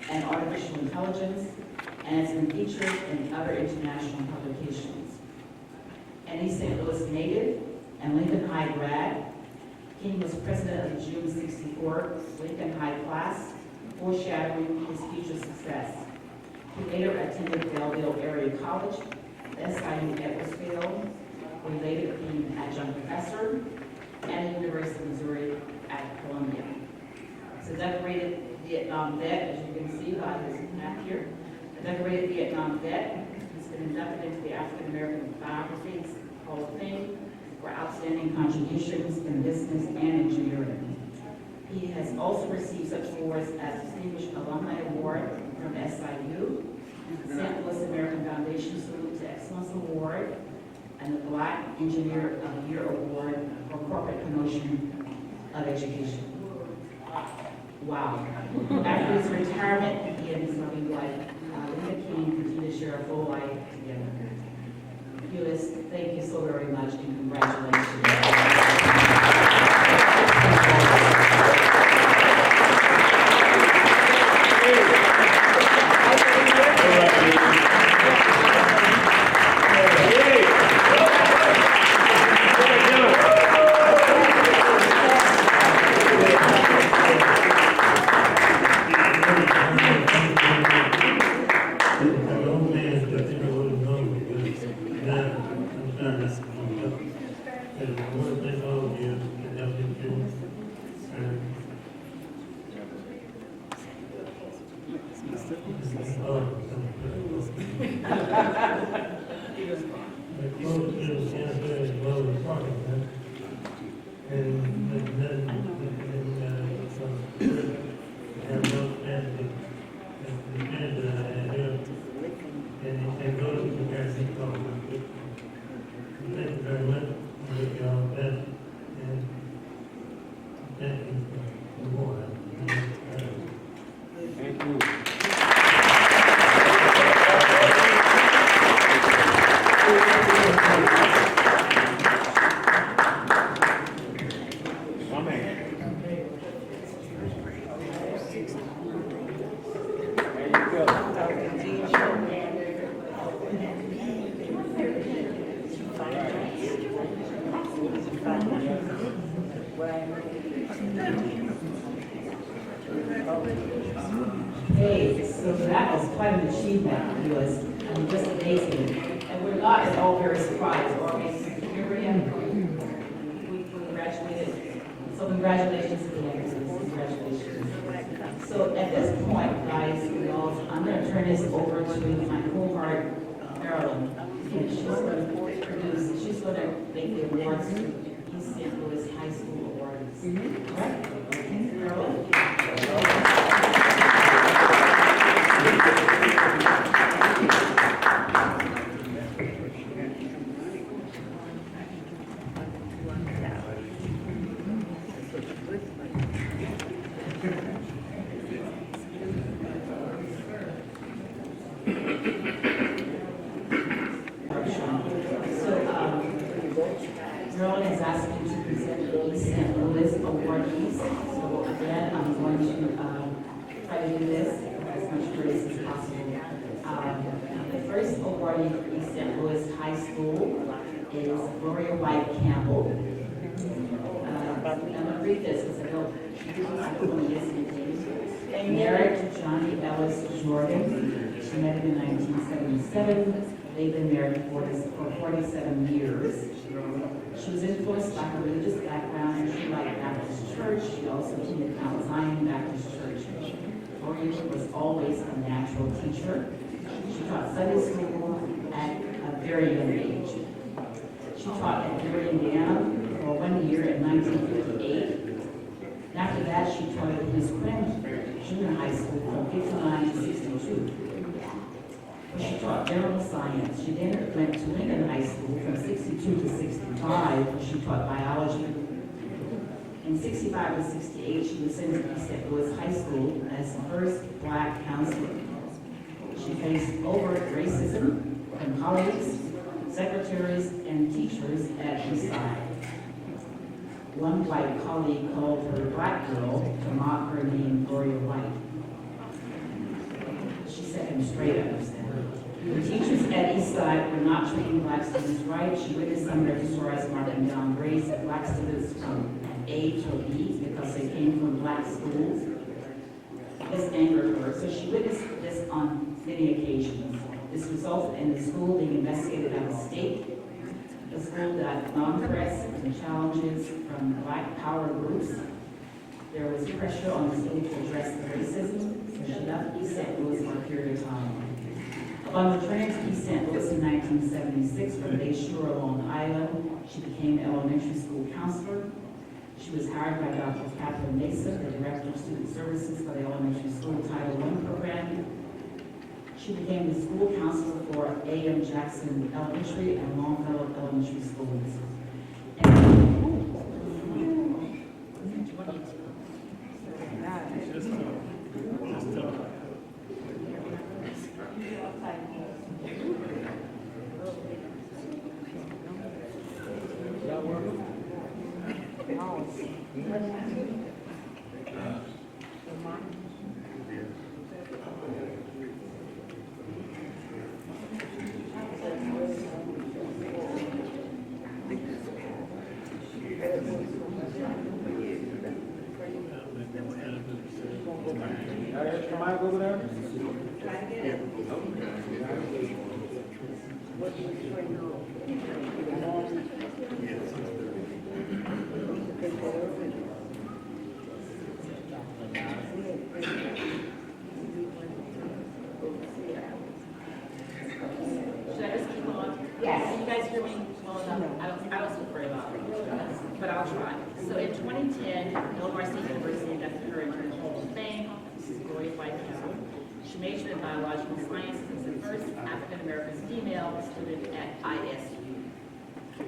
and artificial intelligence, and has been featured in other international publications. An East St. Louis native and Lincoln High grad, King was president of the June '64 Lincoln High class, foreshadowing his future success. He later attended Belleville Area College, SIU Edwardsville, where he later became an adjunct professor, and the University of Missouri at Columbia. He's a decorated Vietnam vet, as you can see by his map here. A decorated Vietnam vet. He's been inducted into the African American Biographies Hall of Fame for outstanding contributions in business and engineering. He has also received such awards as Distinguished Alumni Award from SIU, St. Louis American Foundation Salute to Excellence Award, and the Black Engineer of the Year Award for Corporate Promotion of Education. Wow. After his retirement, he and his loving wife, Linda King, continue to share a full life together. Phyllis, thank you so very much, and congratulations. Hey, so that was quite an achievement. It was just amazing. And we're not at all very surprised, or here we graduated. So congratulations again. Congratulations. So at this point, guys, I'm going to turn this over to my cohort, Marilyn. And she's going to make the awards to East St. Louis High School Awards. Right? Okay, Marilyn. Marilyn is asking to present the East St. Louis awardees. So again, I'm going to try to do this as much grace as possible. The first awardee for East St. Louis High School is Gloria White Campbell. I'm going to read this because I don't want to miss anything. Married to Johnny Ellis Jordan. She met him in 1977. They've been married for 47 years. She was influenced by her religious background, and she liked Baptist Church. She also attended Mount Zion Baptist Church. Gloria was always a natural teacher. She taught Sunday school at a very young age. She taught at Gary, Indiana for 1 year in 1958. After that, she taught at His Grand Junior High School from 59 to 62. She taught general science. She then went to Lincoln High School from 62 to 65. She taught biology. In 65 to 68, she was sent to East St. Louis High School as the first black counselor. She faced overt racism from colleagues, secretaries, and teachers at Eastside. One white colleague called her black girl to mock her name, Gloria White. She set him straight up. The teachers at Eastside were not treating black students right. She witnessed some registrars marking down grades of black students from A to B because they came from black schools. This angered her, so she witnessed this on many occasions. This resulted in the school being investigated out of state. The school got non-threats and challenges from black power groups. There was pressure on the school to address the racism, so she left East St. Louis for a period of time. Upon returning to East St. Louis in 1976 from Bayshore, Long Island, she became elementary school counselor. She was hired by Dr. Catherine Mason, the Director of Student Services for the Elementary School Title I program. She became the school counselor for A.M. Jackson Elementary and Longfellow Elementary Schools. Come on, over there. Should I just keep on? Yes. Can you guys hear me well enough? I don't speak very loud, but I'll try. So in 2010, Illinois State University inducted her into the Hall of Fame. This is Gloria White Campbell. She majored in biological sciences and was the first African-American female student at ISU.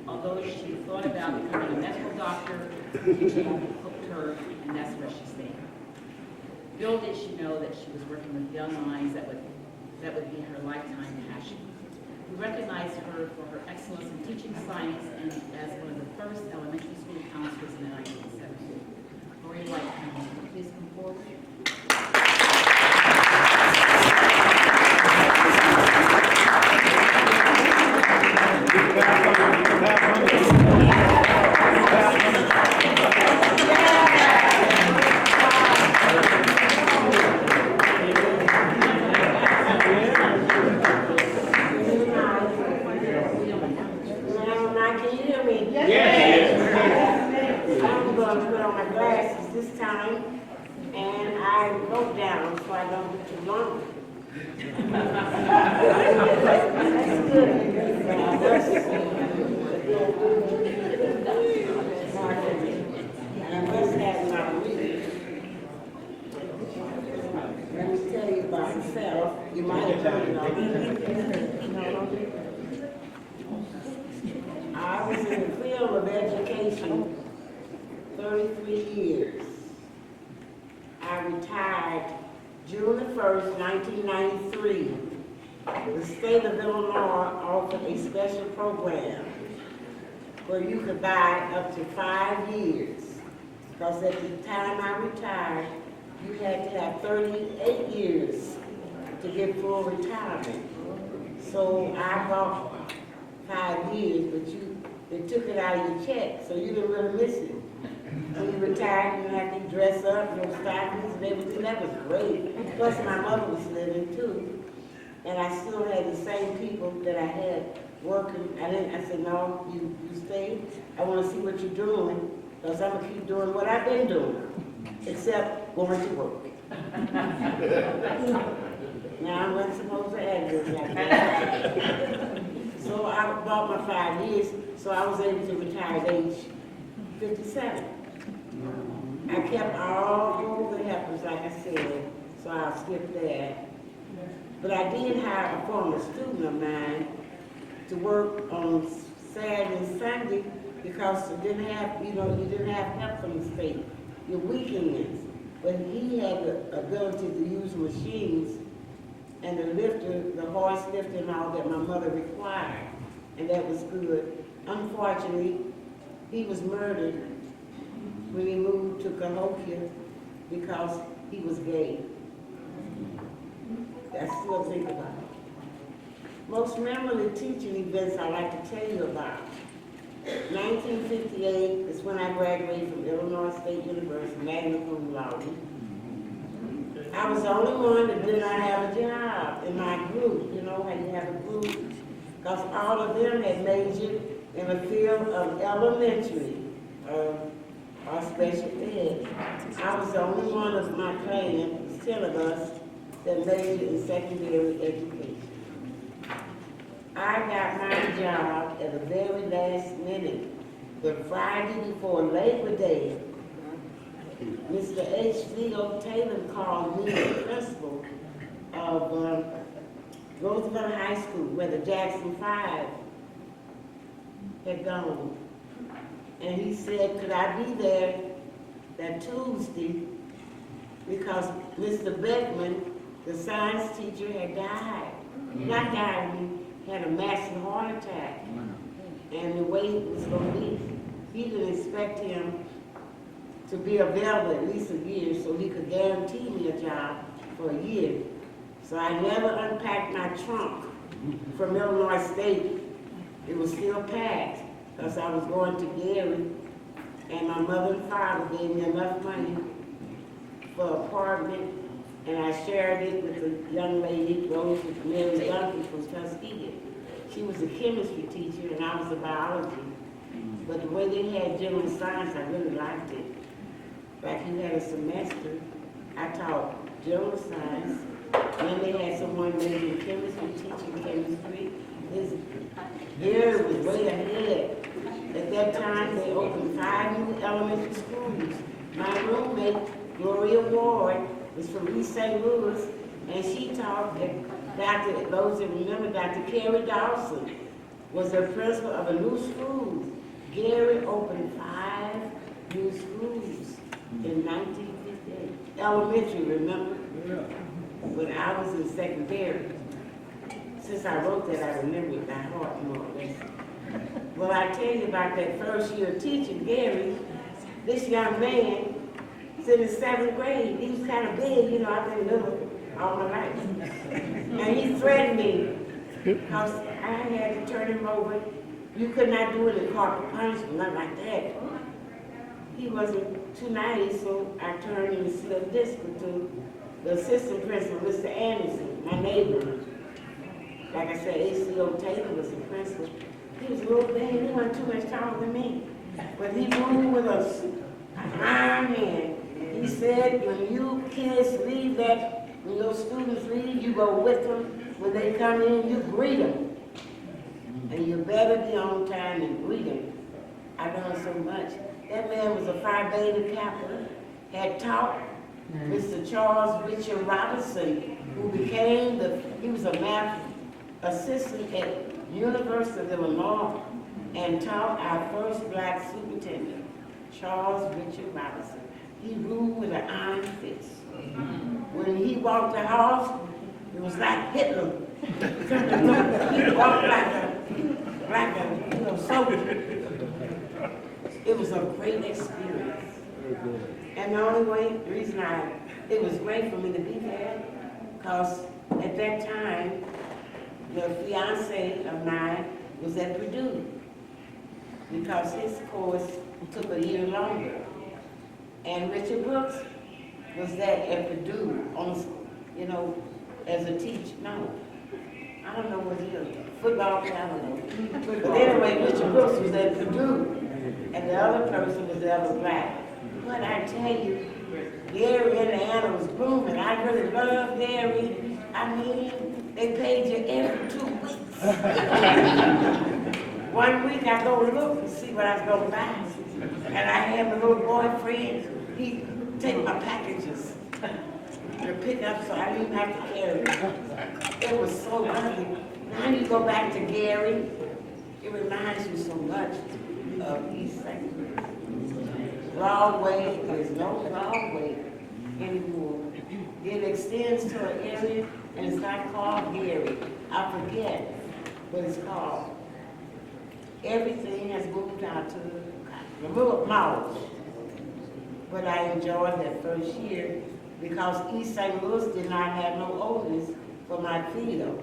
Although she thought about becoming a medical doctor, teaching hooked her, and that's where she stayed. Little did she know that she was working with young minds that would be her lifetime passion. We recognize her for her excellence in teaching science and as one of the first elementary school counselors in the 1970s. Gloria White Campbell, please come forward. This time, and I wrote down so I don't get too long. That's good. And I must have my reading. Let me tell you about myself. You might have heard it already. I was in the field of education 33 years. I retired June the 1st, 1993. The state of Illinois offered a special program where you could buy up to 5 years. Because at the time I retired, you had to have 38 years to get full retirement. So I bought 5 years, but they took it out of your check, so you didn't really miss it. When you retired, you didn't have to dress up, no stockings and everything. That was great. Plus, my mother was living too, and I still had the same people that I had working. I said, no, you stay. I want to see what you're doing, because I'm gonna keep doing what I've been doing, except going to work. Now I wasn't supposed to add this like that. So I bought my 5 years, so I was able to retire at age 57. I kept all the helpers, like I said, so I'll skip that. But I did hire a former student of mine to work on Saturday and Sunday because you didn't have help from the state, your weekends. But he had the ability to use machines and the lifter, the horse lifter and all that my mother required, and that was good. Unfortunately, he was murdered when he moved to Cahokia because he was gay. I still think about it. Most memorable teaching events I like to tell you about. 1958 is when I graduated from Illinois State University, magna cum laude. I was the only one that did not have a job in my group. You know how you have a group? Because all of them had majored in the field of elementary or special ed. I was the only one of my class, 10 of us, that majored in secondary education. I got my job at the very last minute, the Friday before Labor Day. Mr. H.V.O. Taylor called me the principal of Roosevelt High School, where the Jackson 5 had gone. And he said, could I be there that Tuesday? Because Mr. Beckman, the science teacher, had died. Not died, he had a massive heart attack. And the way it was going to be, he didn't expect him to be available at least a year so he could guarantee me a job for a year. So I never unpacked my trunk from Illinois State. It was still packed because I was going to Gary, and my mother and father gave me enough money for an apartment, and I shared it with a young lady, Rose Mary Duncan from Tuskegee. She was a chemistry teacher and I was a biology. But the way they had general science, I really liked it. Like you had a semester, I taught general science, then they had someone majoring in chemistry, teaching chemistry. Gary was way ahead. At that time, they opened 5 new elementary schools. My roommate, Gloria Ward, was from East St. Louis, and she taught at those that remember, Dr. Carrie Dawson was the principal of a new school. Gary opened 5 new schools in 1958. Elementary, remember? Yeah. When I was in secondary. Since I wrote that, I remember it by heart more or less. Well, I tell you about that first year of teaching, Gary, this young man was in the 7th grade. He was kind of big, you know, I've been little all my life. And he threatened me because I had to turn him over. You could not do it in corporal punishment, not like that. He wasn't too nice, so I turned him and slipped district to the assistant principal, Mr. Anderson, my neighbor. Like I said, H.C.O. Taylor was the principal. He was a little man, he wasn't too much taller than me. But he moved with a iron hand. He said, when you kids leave that, when your students leave, you go with them. When they come in, you greet them. And you better be on time and greet them. I learned so much. That man was a Phi Beta Kappa, had taught Mr. Charles Richard Robinson, who became he was a math assistant at University of Illinois and taught our first black superintendent, Charles Richard Robinson. He ruled with an iron fist. When he walked the house, it was like Hitler. He walked like a soldier. It was a great experience. And the only reason it was great for me to be there, because at that time, the fiance of mine was at Purdue, because his course took a year longer. And Richard Brooks was that at Purdue, as a teacher. No, I don't know what he is. Football, I don't know. But anyway, Richard Brooks was at Purdue, and the other person was the other black. But I tell you, Gary, Indiana was booming. I really love Gary. I mean, they paid you every 2 weeks. 1 week I go look and see what I was going to buy. And I had my little boyfriend, he'd take my packages and pick up so I didn't have to carry it. It was so lovely. Now you go back to Gary, it reminds you so much of East St. Louis. Broadway, there's no Broadway anymore. It extends to an area and it's not called Gary. I forget what it's called. Everything has moved out to the little malls. But I enjoyed that first year because East St. Louis did not have no ordinance for my field.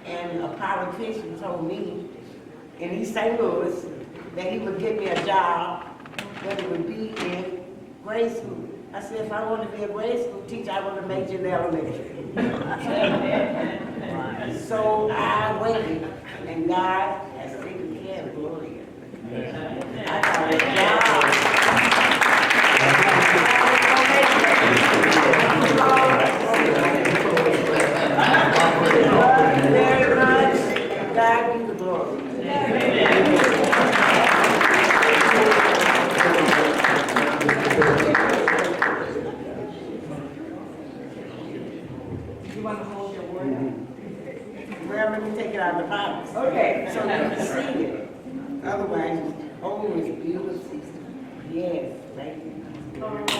And a politician told me in East St. Louis that he would get me a job, but it would be in grade school. I said, if I want to be a grade school teacher, I want to major in elementary. So I waited, and God has taken care of Gloria. I got a job. Thank you very much. God be the glory. You want to hold your word? Well, let me take it out of the box. Okay. So you can see it. Otherwise, oh, it's beautiful. Yes, thank you. Thank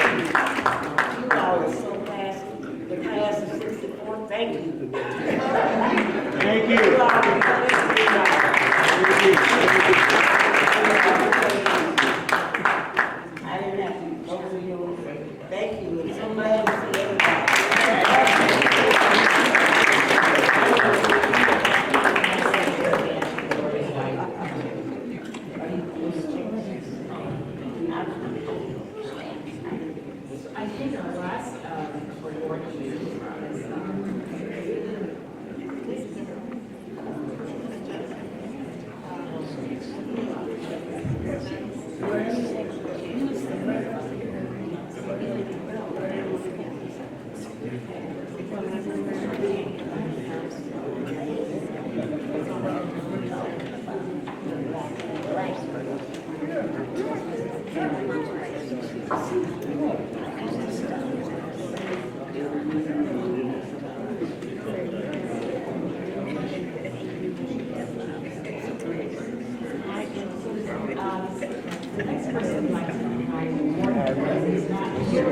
you. You all are so classy. The class of 64, thank you. Thank you. You all are classy. I didn't have to go to you. Thank you. I'm so glad to see everybody. I think our last report is, the next person would like to provide more is not here.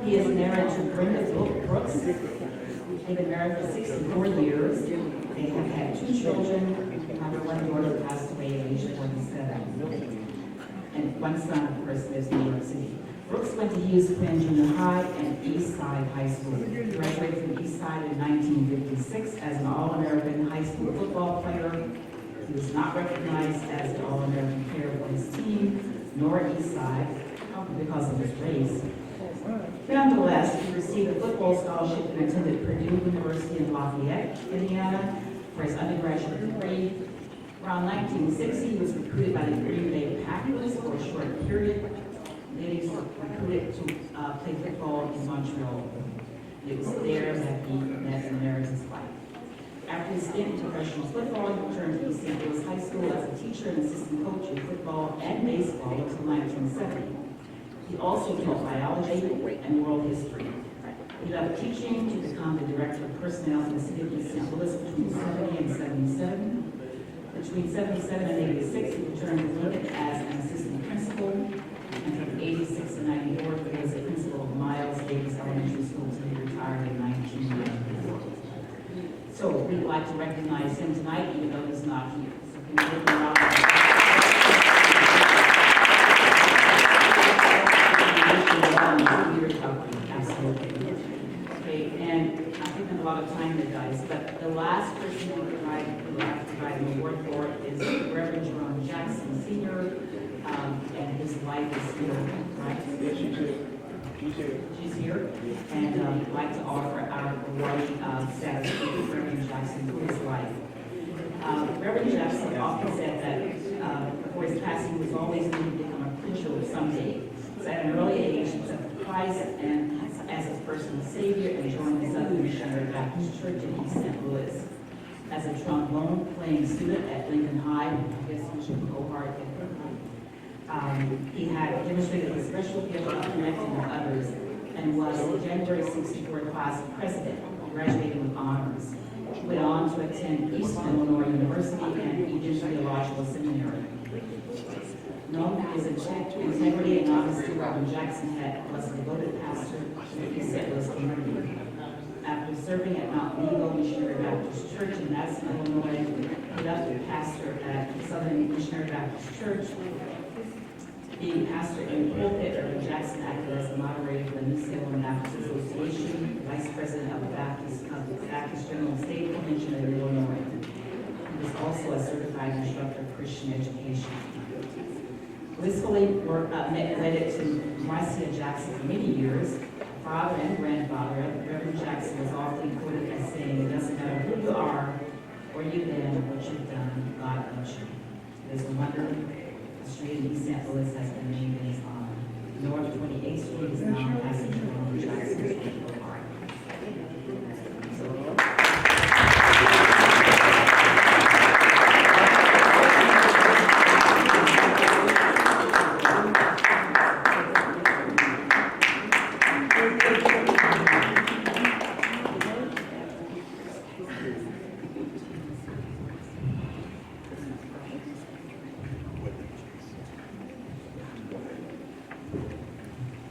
He is married to Brenda Brooks. They've been married for 64 years. They have had 2 children. Their one daughter passed away at age 27. And one son, of course, lives in New York City. Brooks went to Hughes Quinn Junior High and East Side High School. He graduated from East Side in 1956 as an All-American high school football player. He was not recognized as an All-American player for his team, nor East Side, because of his race. Nonetheless, he received a football scholarship and attended Purdue University in Lafayette, Indiana, for his undergraduate degree. Around 1960, he was recruited by the Green Bay Packers for a short period. Then he was recruited to play football in Montreal. It was there that he met and married his wife. After his stint in professional football, he returned to East St. Louis High School as a teacher and assistant coach in football and baseball until 1970. He also taught biology and world history. He left teaching to become the director of personnel for the city of East St. Louis between 70 and 77. Between 77 and 86, he returned to Lincoln as an assistant principal. And from 86 to 94, he was the principal of Miles Davis Elementary School until he retired in 1994. So we'd like to recognize him tonight, even though he's not here. So can we give him a round of applause? Senior, and his wife is here, right? Yes, she's here. She's here. She's here, and I'd like to offer our awarding status to Reverend Jackson for his life. Reverend Jackson often said that before his passing, he was always going to become a preacher someday. So at an early age, he took Christ and as his personal savior and joined the Southern Missionary Baptist Church in East St. Louis. As a trombone-playing student at Lincoln High, I guess we should go hard at he had demonstrated a special gift of connecting with others and was the January '64 class president, graduating with honors. He went on to attend Eastern Illinois University and Eugene Theological Seminary. Known for his integrity and honesty, Reverend Jackson was a devoted pastor to the East St. Louis community. After serving at Mount Nebo Missionary Baptist Church in Madison, Illinois, he left the pastor at Southern Missionary Baptist Church. Being pastor in the pulpit, Reverend Jackson acted as the moderator for the New Salem Baptist Association, vice president of the Baptist General State Convention in Illinois. He was also a certified instructor of Christian education. Blissfully related to Marcia Jackson for many years, father and grandfather, Reverend Jackson was often quoted as saying, "It doesn't matter who you are or you've been or what you've done, God loves you." There's a wonder. The street in East St. Louis has been named in his honor. North 28th Street is now passing through Jackson's Park.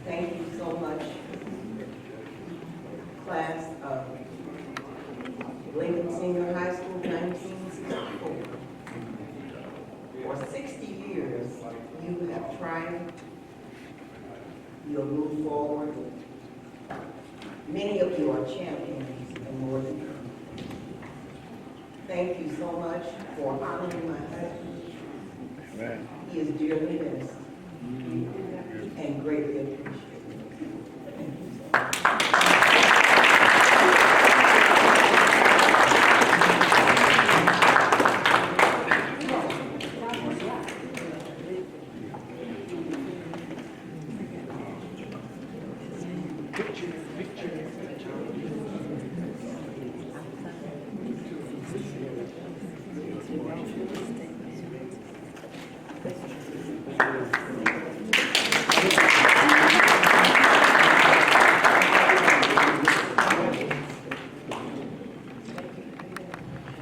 Thank you so much, class of Lincoln Senior High School, 1964. For 60 years, you have triumphed. You have moved forward. Many of you are champions and more than that. Thank you so much for honoring my husband. He is dearly missed and greatly appreciated. Thank you so much.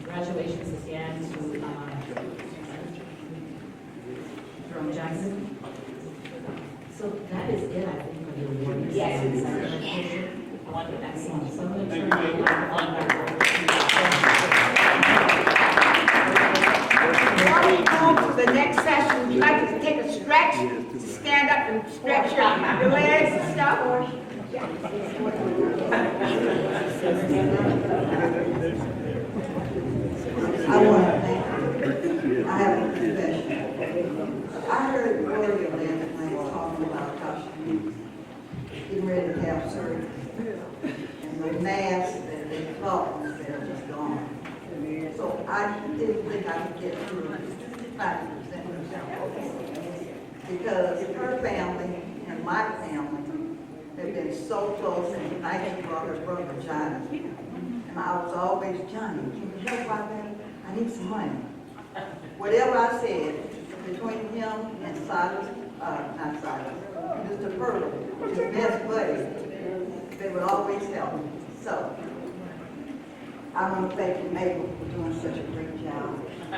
Congratulations again to Reverend Jackson. So that is it, I think, for the award. Yes, it is. Excellent. So I'm going to turn Before we move to the next session, would you like to take a stretch? Stand up and stretch your legs and stuff? I want to thank you. I have a confession. I heard Gloria last night talking about how she was getting ready to have surgery. And the mass that they thought was there was gone. So I didn't think I could get through 5% because her family and my family have been so close, and tonight she brought her brother Johnny. And I was always, "Johnny, can you help out there? I need some money." Whatever I said, between him and Silas, not Silas, Mr. Purtle, his best buddy, they would always help me. So, I want to thank you, Mabel, for doing such a great job. I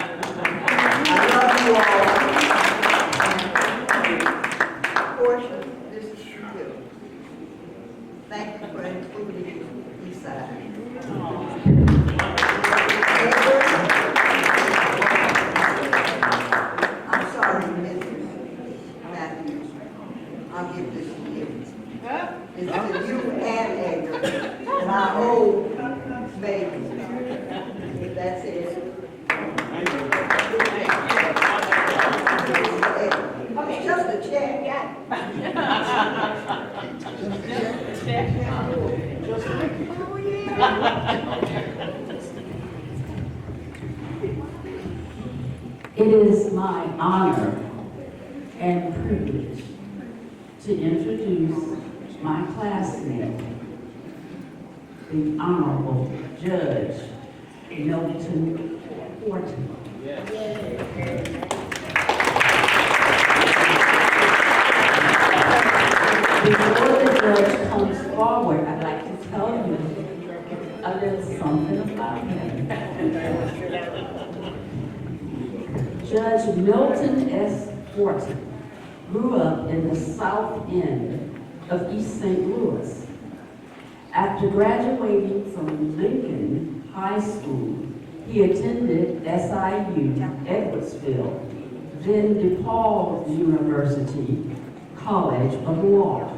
love you all. Portia, this is for you. Thank you for including Eastside. I'm sorry, Mrs. Matthews. I'll give this to you. It's to you and Edgar, and our old baby. That's it. honor and privilege to introduce my classmate, the Honorable Judge Milton Horton. Before the judge comes forward, I'd like to tell you a little something about him. Judge Milton S. Horton grew up in the South End of East St. Louis. After graduating from Lincoln High School, he attended SIU Edwardsville, then DePaul University College of Law.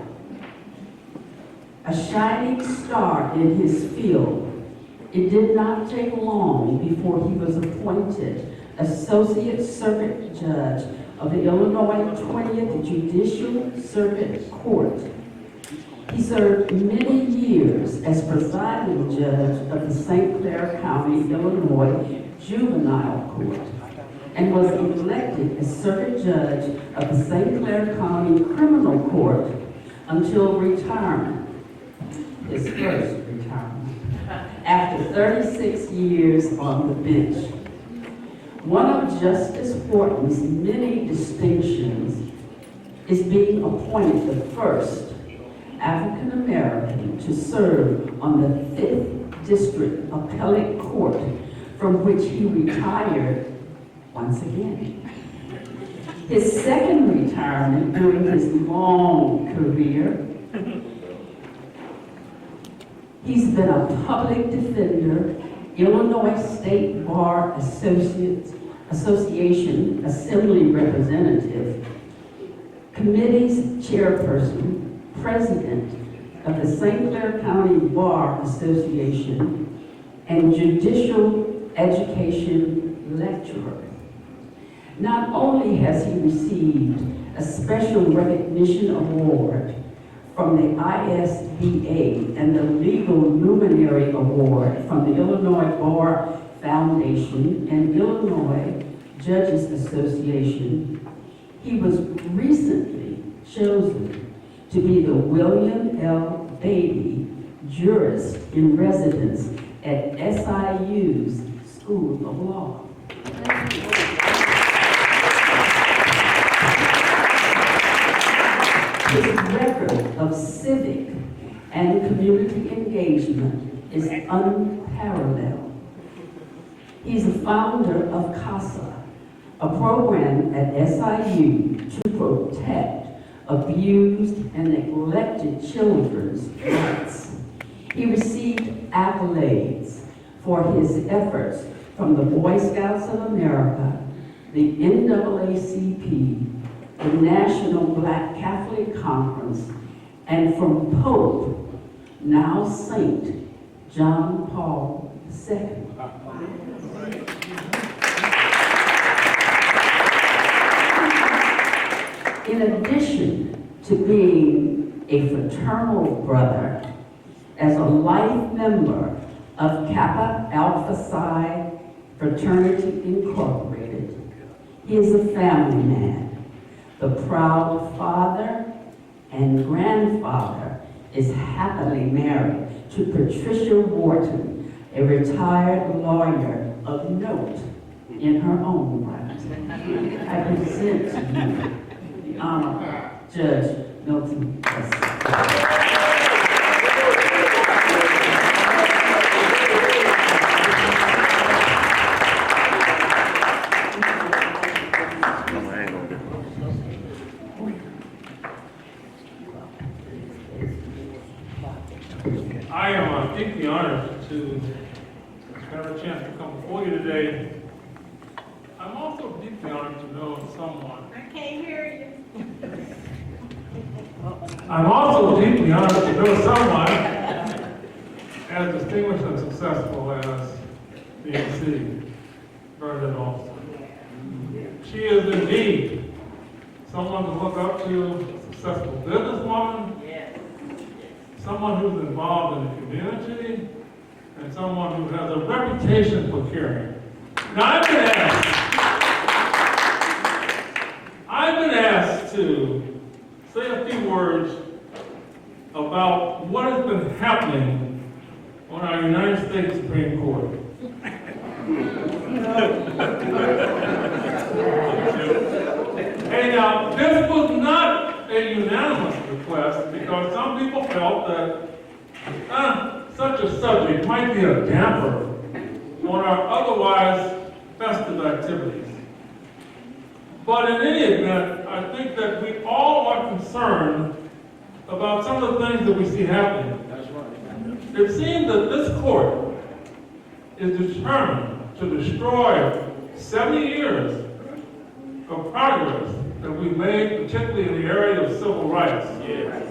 A shining star in his field, it did not take long before he was appointed Associate Circuit Judge of the Illinois 20th Judicial Circuit Court. He served many years as presiding judge of the St. Clair County, Illinois Juvenile Court, and was elected as circuit judge of the St. Clair County Criminal Court until retirement, his first retirement, after 36 years on the bench. One of Justice Horton's many distinctions is being appointed the first African American to serve on the 5th District Appellate Court, from which he retired once again. His second retirement during his long career, he's been a public defender, Illinois State Bar Association Assembly Representative, committee's chairperson, president of the St. Clair County Bar Association, and judicial education lecturer. Not only has he received a special recognition award from the ISBA and the Legal Luminary Award from the Illinois Bar Foundation and Illinois Judges Association, he was recently chosen to be the William L. Beatty Jurist in Residence at SIU's School of Law. His record of civic and community engagement is unparalleled. He's a founder of CASA, a program at SIU to protect abused and neglected children's rights. He received accolades for his efforts from the Boy Scouts of America, the NAACP, the National Black Catholic Conference, and from Pope, now Saint John Paul II. In addition to being a fraternal brother, as a life member of Kappa Alpha Psi Fraternity Incorporated, he is a family man. The proud father and grandfather is happily married to Patricia Wharton, a retired lawyer of note in her own right. I present to you the Honorable Judge Milton S. I am deeply honored to have a chance to come before you today. I'm also deeply honored to know someone. I can't hear you. I'm also deeply honored to know someone as distinguished and successful as DNC, Bernadette Alston. She is indeed someone to look up to, a successful businesswoman, someone who's involved in the community, and someone who has a reputation for caring. Now I'm going to ask, to say a few words about what has been happening on our United States Supreme Court. And now, this was not a unanimous request because some people felt that such a subject might be a damper on our otherwise festive activities. But in any event, I think that we all are concerned about some of the things that we see happening. That's right. It seems that this court is determined to destroy 70 years of progress that we've made, particularly in the area of civil rights. Yes.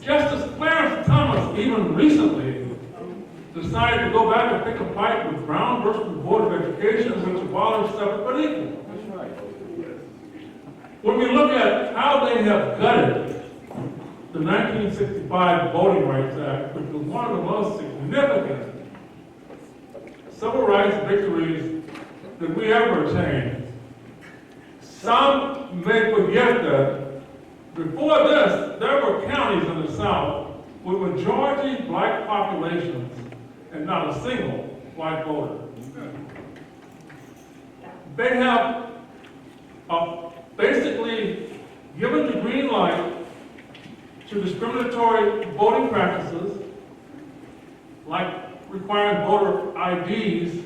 Justice Clarence Thomas, even recently, decided to go back and pick a fight with Brown versus the Board of Education, which abolished separate but equal. That's right. When we look at how they have gutted the 1965 Voting Rights Act, which was one of the most significant civil rights victories that we ever attained, some may forget that before this, there were counties in the South with majority black populations and not a single white voter. They have basically given the green light to discriminatory voting practices, like requiring voter IDs,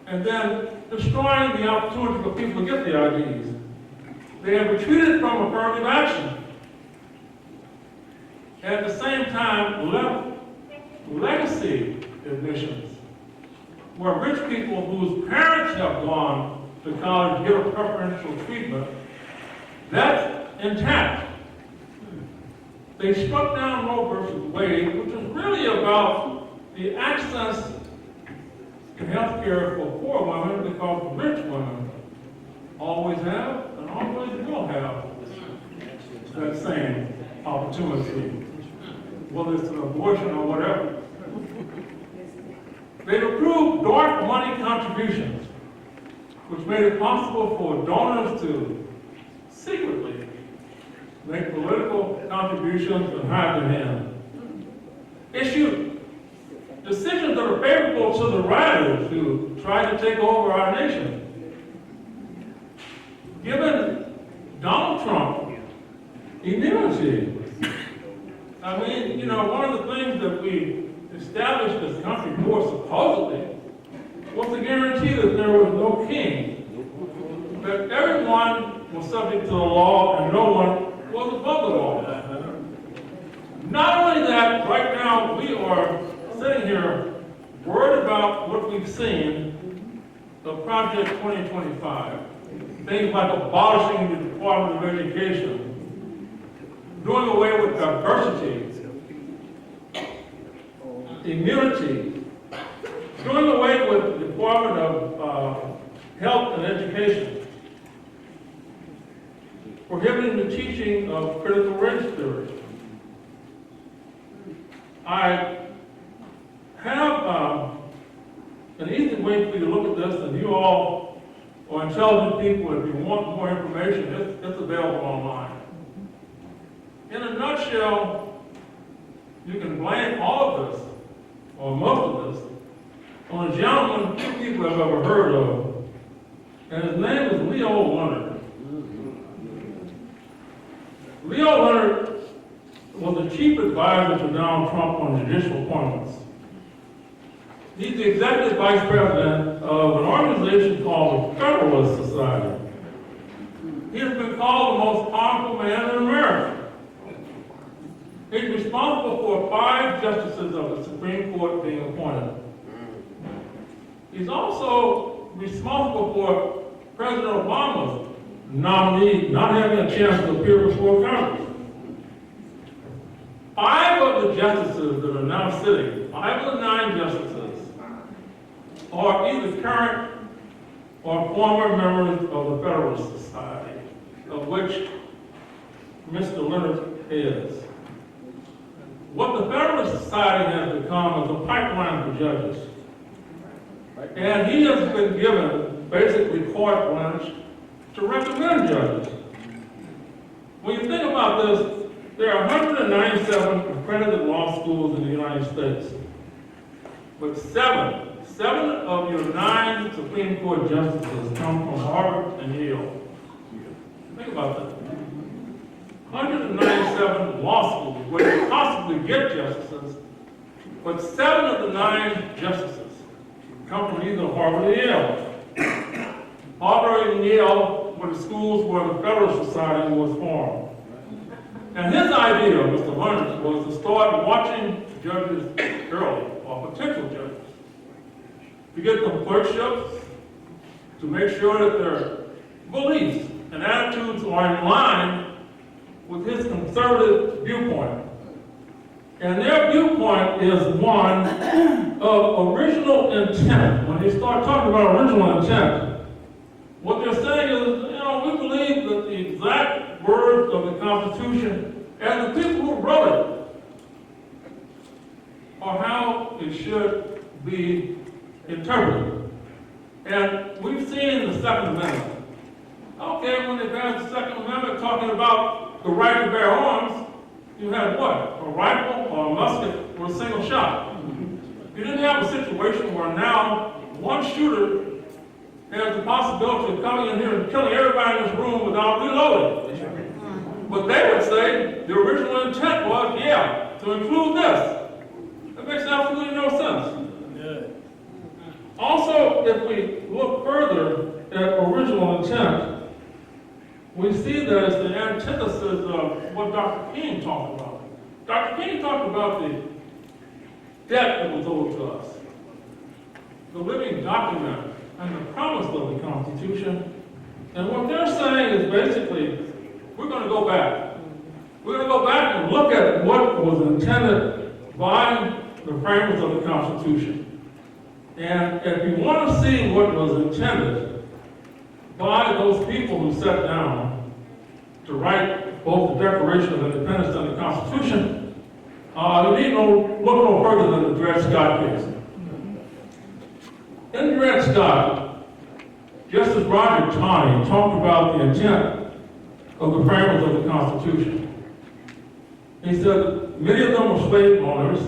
and then destroying the opportunity for people to get the IDs. They have retreated from affirmative action. At the same time, left legacy admissions, where rich people whose parents have gone to college get a preferential treatment, that's intact. They struck down Roe versus Wade, which is really about the access to health care for poor women, because rich women always have and always will have that same opportunity, whether it's an abortion or whatever. They've approved dark money contributions, which made it possible for donors to secretly make political contributions and hide their hand. Issued decisions that are favorable to the riders who try to take over our nation. Given Donald Trump immunity. I mean, you know, one of the things that we established this country for, supposedly, was to guarantee that there was no king, that everyone was subject to the law and no one was above the law. Not only that, right now we are sitting here worried about what we've seen of Project 2025. Things like abolishing the Department of Education, doing away with diversity, immunity, doing away with the Department of Health and Education, prohibiting the teaching of critical race theory. I have an easy way for you to look at this, and you all are intelligent people. If you want more information, it's available online. In a nutshell, you can blame all of this, or most of this, on a gentleman few people have ever heard of, and his name is Leo Leonard. Leo Leonard was the chief advisor to Donald Trump on judicial appointments. He's the executive vice president of an organization called the Federalist Society. He has been called the most powerful man in America. He's responsible for 5 justices of the Supreme Court being appointed. He's also responsible for President Obama's nominee not having a chance to appear before Congress. 5 of the justices that are now sitting, 5 of the 9 justices, are either current or former members of the Federalist Society, of which Mr. Leonard is. What the Federalist Society has become is a pipeline for judges. And he has been given basically carte blanche to recommend judges. about this. There are 197 accredited law schools in the United States. But seven of your 9 Supreme Court justices come from Harvard and Yale. Think about that. 197 law schools where you possibly get justices, but 7 of the 9 justices come from either Harvard or Yale. Harvard and Yale were the schools where the Federalist Society was formed. And his idea, Mr. Leonard, was to start watching judges early, or potential judges, to get them clerkships, to make sure that their beliefs and attitudes are in line with his conservative viewpoint. And their viewpoint is one of original intent. When they start talking about original intent, what they're saying is, we believe that the exact words of the Constitution and the people who wrote it are how it should be interpreted. And we've seen the Second Amendment. Okay, when they passed the Second Amendment talking about the right to bear arms, you had what? A rifle or a musket or a single shot. You didn't have a situation where now one shooter has the possibility of coming in here and killing everybody in this room without reloading. But they would say the original intent was, to include this. That makes absolutely no sense. Also, if we look further at original intent, we see that it's the antithesis of what Dr. King talked about. Dr. King talked about the debt that was owed to us, the living document, and the promise of the Constitution. And what they're saying is basically, we're going to go back. We're going to go back and look at what was intended by the framers of the Constitution. And if you want to see what was intended by those people who sat down to write both the Declaration of Independence and the Constitution, you need look no further than the Dred Scott case. In Dred Scott, Justice Roger Taney talked about the intent of the framers of the Constitution. He said many of them were slave owners,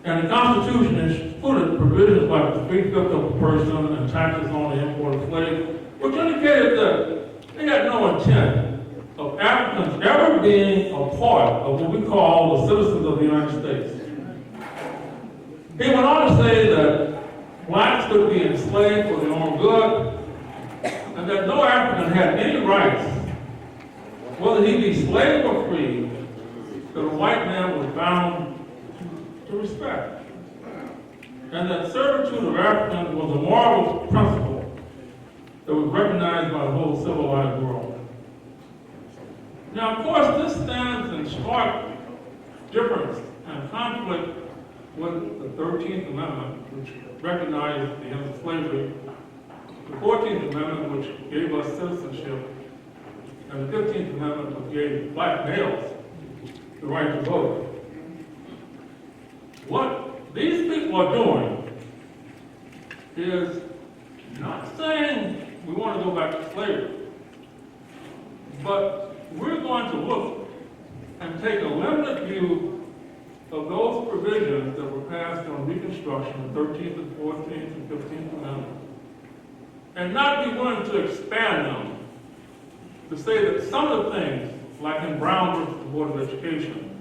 and the Constitution included provisions like the 3/5 of a person and taxes on the import of slaves, which indicated that they had no intent of Africans ever being a part of what we call the citizens of the United States. He went on to say that blacks could be enslaved for their own good, and that no African had any rights, whether he be slave or free, that a white man was bound to respect. And that servitude of Africans was a moral principle that was recognized by the whole civilized world. Now, of course, this stands in stark difference and conflict with the 13th Amendment, which recognized the end of slavery, the 14th Amendment, which gave us citizenship, and the 15th Amendment, which gave black males the right to vote. What these people are doing is not saying we want to go back to slavery, but we're going to look and take a limited view of those provisions that were passed on Reconstruction, the 13th and 14th and 15th Amendment, and not be willing to expand them to say that some of the things, like in Brown versus the Board of Education,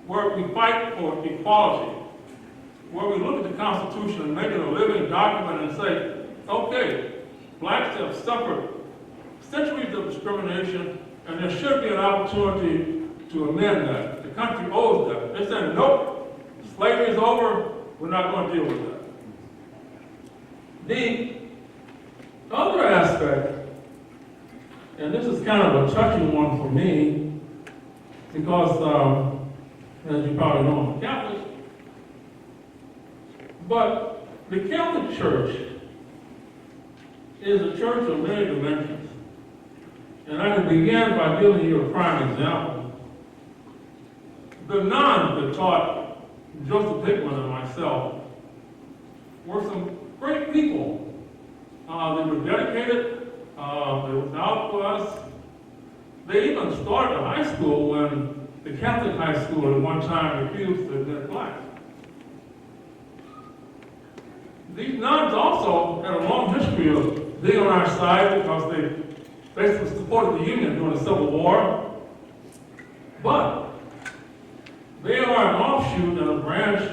where we fight for equality, where we look at the Constitution and make it a living document and say, okay, blacks have suffered centuries of discrimination, and there should be an opportunity to amend that. The country owes that. They're saying, nope, slavery is over, we're not going to deal with that. The other aspect, and this is kind of a touchy one for me, because as you probably know, I'm a Catholic, but the Catholic Church is a church of many dimensions. And I can begin by giving you a prime example. The nuns that taught Joseph Hickman and myself were some great people. They were dedicated, they were out for us. They even started a high school when the Catholic high school at one time refused to admit blacks. These nuns also had a long history of being on our side because they basically supported the Union during the Civil War. But they are an offshoot and a branch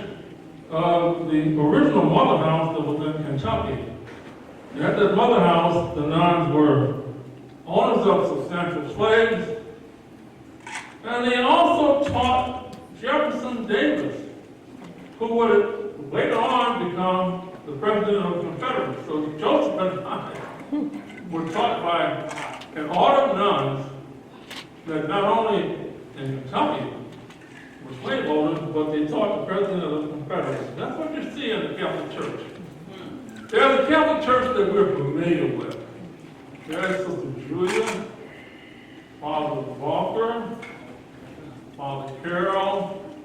of the original mother house that was in Kentucky. And at that mother house, the nuns were owners of substantial slaves, and they also taught Jefferson Davis, who would later on become the president of the Confederacy. So Joseph and I were taught by an order of nuns that not only in Kentucky were slave owners, but they taught the president of the Confederacy. That's what you see in the Catholic Church. There's a Catholic Church that we're familiar with. There's Sister Julia, Father Walker, Father Carol.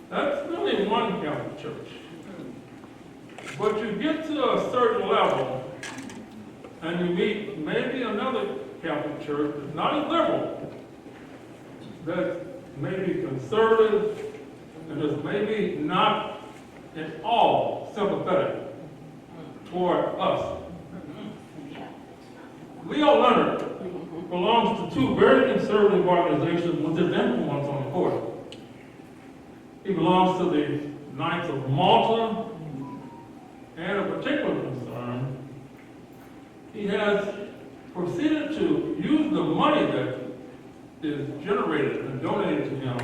That's really one Catholic Church. But you get to a certain level, and you meet maybe another Catholic Church that's not as liberal, that's maybe conservative, and is maybe not at all sympathetic toward us. Leo Leonard belongs to two very conservative organizations with his influence on the court. He belongs to the Knights of Malta, and a particular concern, he has proceeded to use the money that is generated and donated to him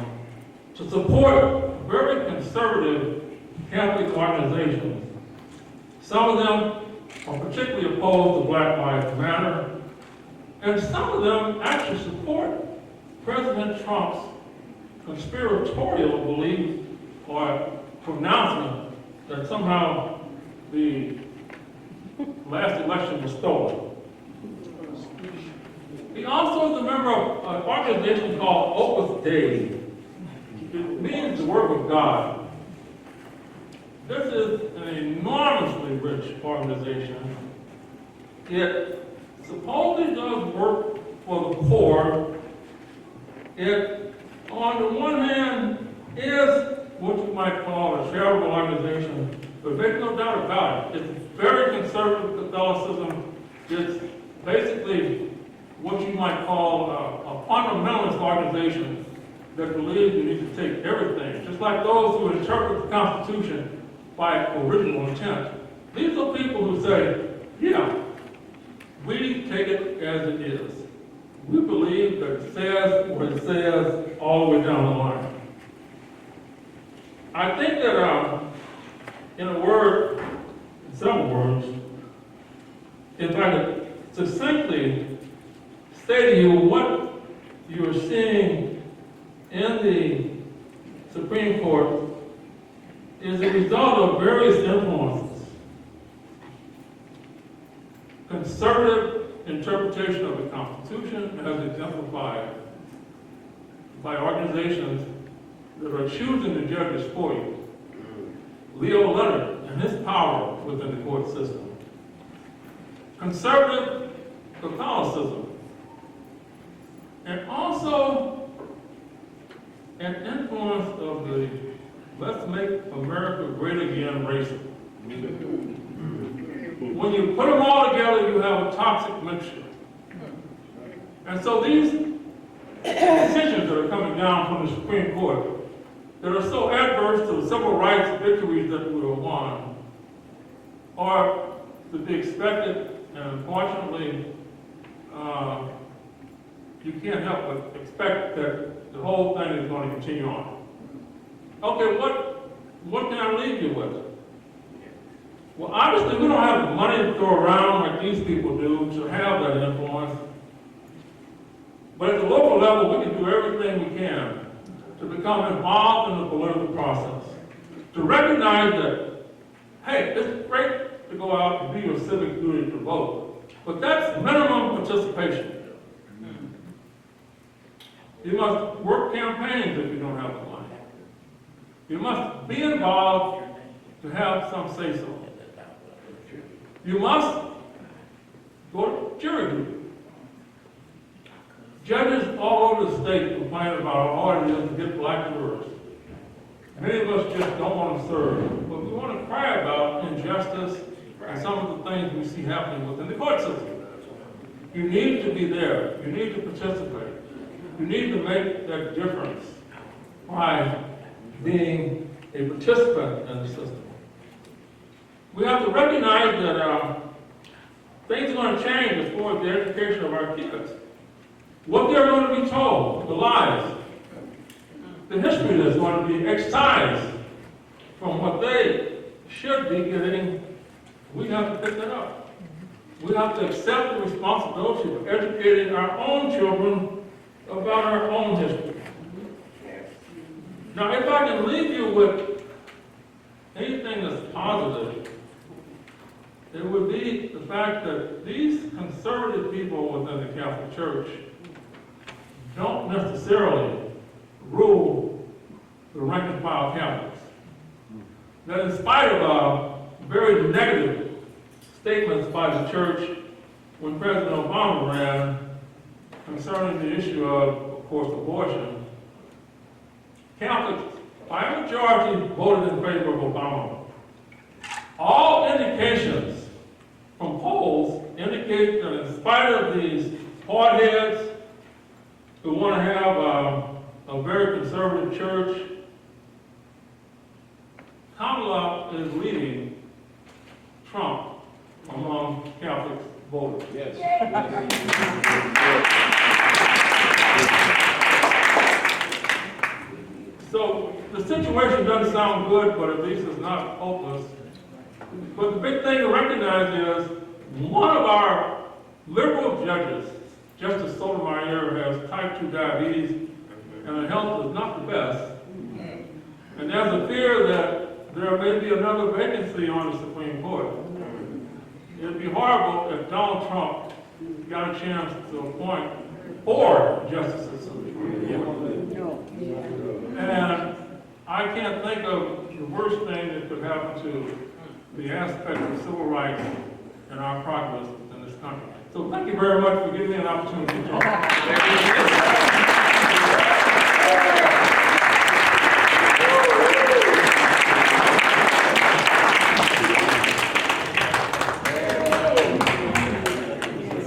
to support very conservative Catholic organizations. Some of them are particularly opposed to Black Lives Matter, and some of them actually support President Trump's conspiratorial belief or pronouncement that somehow the last election was stolen. He also is a member of an organization called Opus Dei. It means the work of God. This is an enormously rich organization. It supposedly does work for the poor. It, on the one hand, is what you might call a charitable organization, but there's no doubt about it. It's very conservative Catholicism. It's basically what you might call a fundamentalist organization that believes you need to take everything, just like those who interpret the Constitution by original intent. These are people who say, yeah, we take it as it is. We believe that it says what it says all the way down the line. I think that in a word, in several words, if I could succinctly say to you what you're seeing in the Supreme Court is a result of various influences. Conservative interpretation of the Constitution as exemplified by organizations that are choosing the judges for you. Leo Leonard and his power within the court system. Conservative Catholicism. And also an influence of the let's make America great again racism. When you put them all together, you have a toxic mixture. And so these decisions that are coming down from the Supreme Court that are so adverse to the civil rights victories that we have won are to be expected, and unfortunately, you can't help but expect that the whole thing is going to continue on. Okay, what can I leave you with? Well, obviously, we don't have the money to throw around like these people do to have that influence. But at the local level, we can do everything we can to become involved in the political process. To recognize that, hey, it's great to go out and do your civic duty to vote, but that's minimum participation. You must work campaigns if you don't have the money. You must be involved to have some say-so. You must go to jury duty. Judges all over the state complain about how hard it is to get black jurors. Many of us just don't want to serve, but we want to cry about injustice and some of the things we see happening within the court system. You need to be there. You need to participate. You need to make that difference by being a participant in the system. We have to recognize that things are going to change as far as the education of our kids. What they're going to be told, the lies, the history that's going to be excised from what they should be getting, we have to pick that up. We have to accept the responsibility of educating our own children about our own history. Now, if I can leave you with anything that's positive, it would be the fact that these conservative people within the Catholic Church don't necessarily rule the rank and file Catholics. That in spite of very negative statements by the church when President Obama ran concerning the issue of course, abortion, Catholics, by a majority, voted in favor of Obama. All indications from polls indicate that in spite of these hardheads who want to have a very conservative church, Kamala is leading Trump among Catholic voters. Yes. So the situation doesn't sound good, but at least it's not hopeless. But the big thing to recognize is one of our liberal judges, Justice Sotomayor, has type 2 diabetes, and her health is not the best. And there's a fear that there may be another vacancy on the Supreme Court. It'd be horrible if Donald Trump got a chance to appoint 4 justices to the Supreme Court. And I can't think of the worst thing that could happen to the aspect of civil rights and our progress in this country. So thank you very much for giving me an opportunity to talk.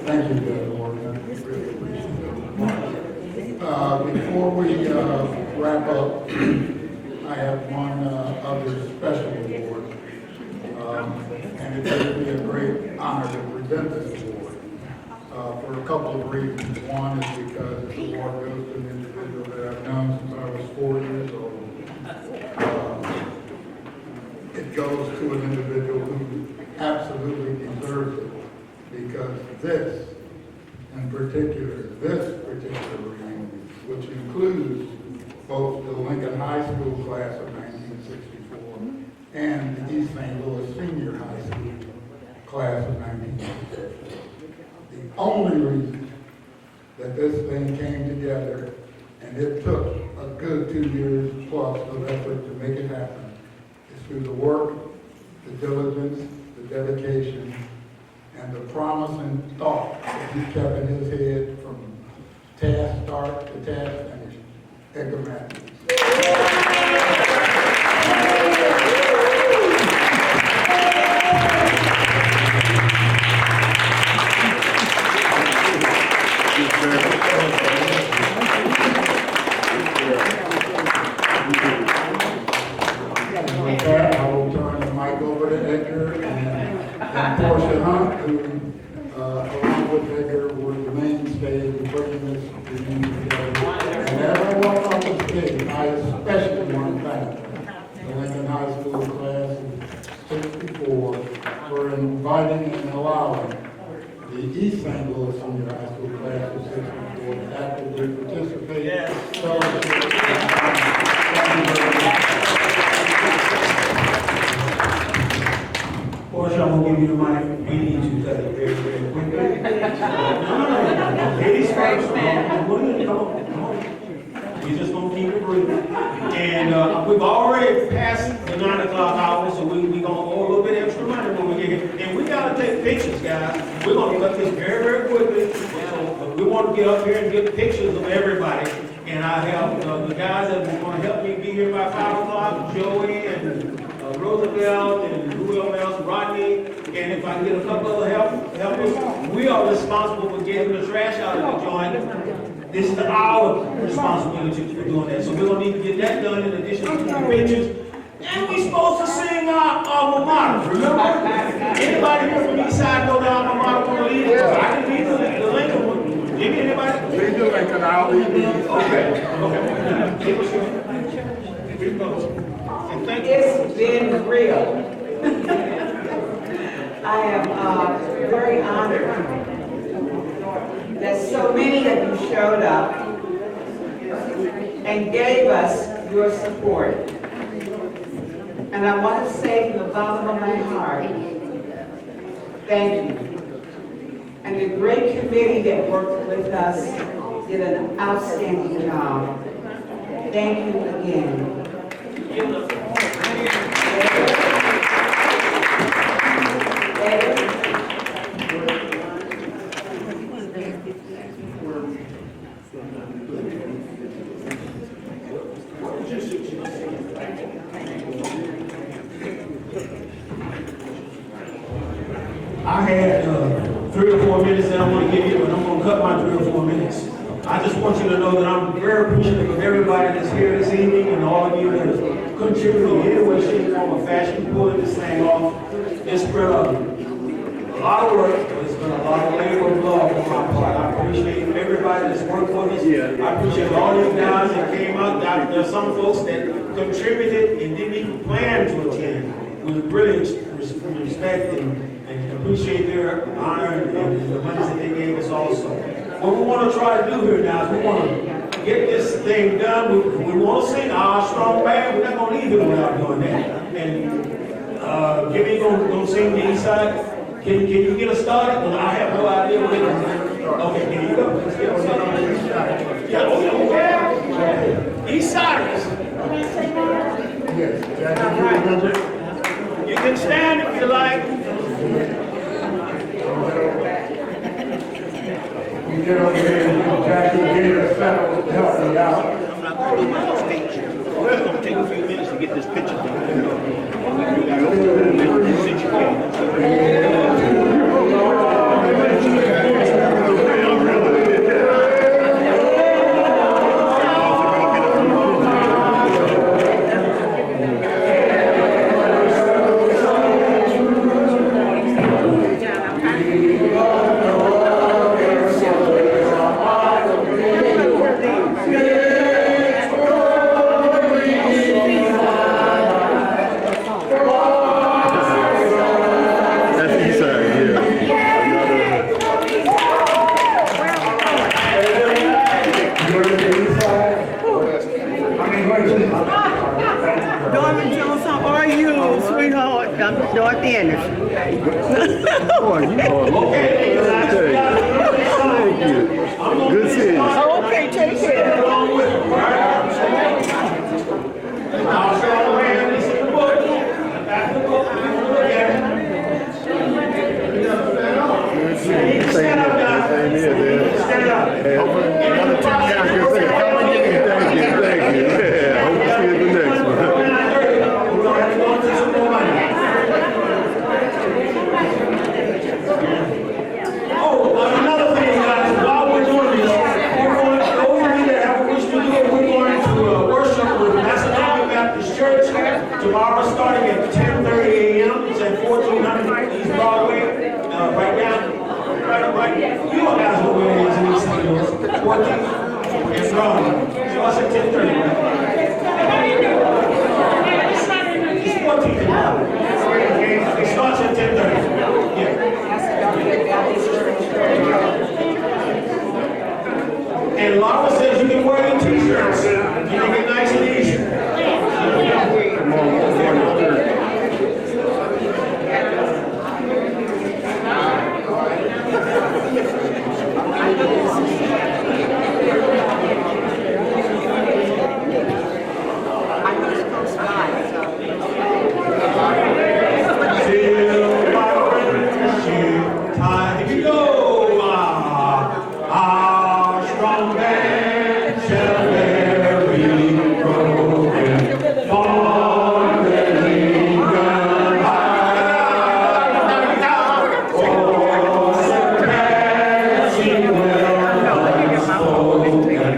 Thank you, Judge Morgan. Before we wrap up, I have one other special award. And it gives me a great honor to present this award for a couple of reasons. One is because this award goes to an individual that I've known since I was 4 years old. It goes to an individual who absolutely deserves it, because this particular reunion, which includes both the Lincoln High School class of 1964 and the East St. Louis Senior High School class of 1964. The only reason that this thing came together, and it took a good 2 years plus of effort to make it happen, is through the work, the diligence, the dedication, and the promise and thought that he kept in his head from task start to task finish. Edgar Matthews. With that, I will turn the mic over to Edgar and Portia Hunt, who, along with Edgar, were the mainstay in bringing this reunion together. And everyone on the stage, I especially want to thank the Lincoln High School class of 64 for inviting and allowing the East St. Louis Senior High School class of 64 to actively participate. Portia, I'm gonna give you the mic. We need you to tell it very, very quickly. No. Ladies first. Come on. We're just gonna keep it brief. And we've already passed the 9 o'clock hour, so we gonna owe a little bit extra money when we get here. And we gotta take pictures, guys. We're gonna cut this very, very quickly. So we want want to get up here and get pictures of everybody. And I have the guys that were going to help me be here by 5 o'clock, Joey and Roosevelt and who else, Rodney. And if I can get a couple other helpers, we are responsible for getting the trash out of the joint. This is our responsibility for doing that. So we're going to need to get that done in addition to the pictures. And we're supposed to sing our alma mater, remember? Anybody here from East Side know the alma mater want to lead it? I can lead the Lincoln one. Give me anybody? Lead the Lincoln, I'll lead the. Okay. And thank you. It's been real. I am very honored that so many of you showed up and gave us your support. And I want to say from the bottom of my heart, thank you. And the great committee that worked with us did an outstanding job. Thank you again. I had 3 or 4 minutes that I want to give you, but I'm going to cut my 3 or 4 minutes. I just want you to know that I'm very appreciative of everybody that's here this evening and all of you that have contributed in any way, shape, form, or fashion pulling this thing off. It's been a lot of work, but it's been a lot of labor of love on my part. I appreciate everybody that's worked for us. I appreciate all these guys that came out. There's some folks that contributed and didn't even plan to attend. We really respect and appreciate their honor and the monies that they gave us also. What we want to try to do here now is we want to get this thing done. We want to sing our strong band. We're not going to leave it without doing that. And Jimmy going to sing the East Side. Can you get us started? Well, I have no idea what it is. Okay, can you go? Let's get us started. Yeah, okay. East Siders. Yes, Jackie, you remember? You can stand if you like. You get over here and Jackie get her settled to help me out. I'm not going to do my speech. Well, it's going to take a few minutes to get this picture done. Norman Jones, how are you, sweetheart? I'm Dorothy Anderson. How are you? Thank you. Good seeing you. Oh, okay, take care. Stand up, guys. Stand up. Thank you. Yeah, hope to see you at the next one. Oh, another thing, guys, while we're doing this, those of you that have a wish to do it, we're going to worship with Macedonia Baptist Church tomorrow starting at 10:30 a.m. It's at 1400 East Broadway, right down. Right. You all guys know where it is in East St. Louis. 14th and Broadway. So I said 10:30, right? It's 14th and Broadway. It starts at 10:30. Yeah. And Laura says you can wear your t-shirts. You make it nice and easy. Come on, Time to go. shall never be broken. For the kingdom high, oh, surpassing well unspoken.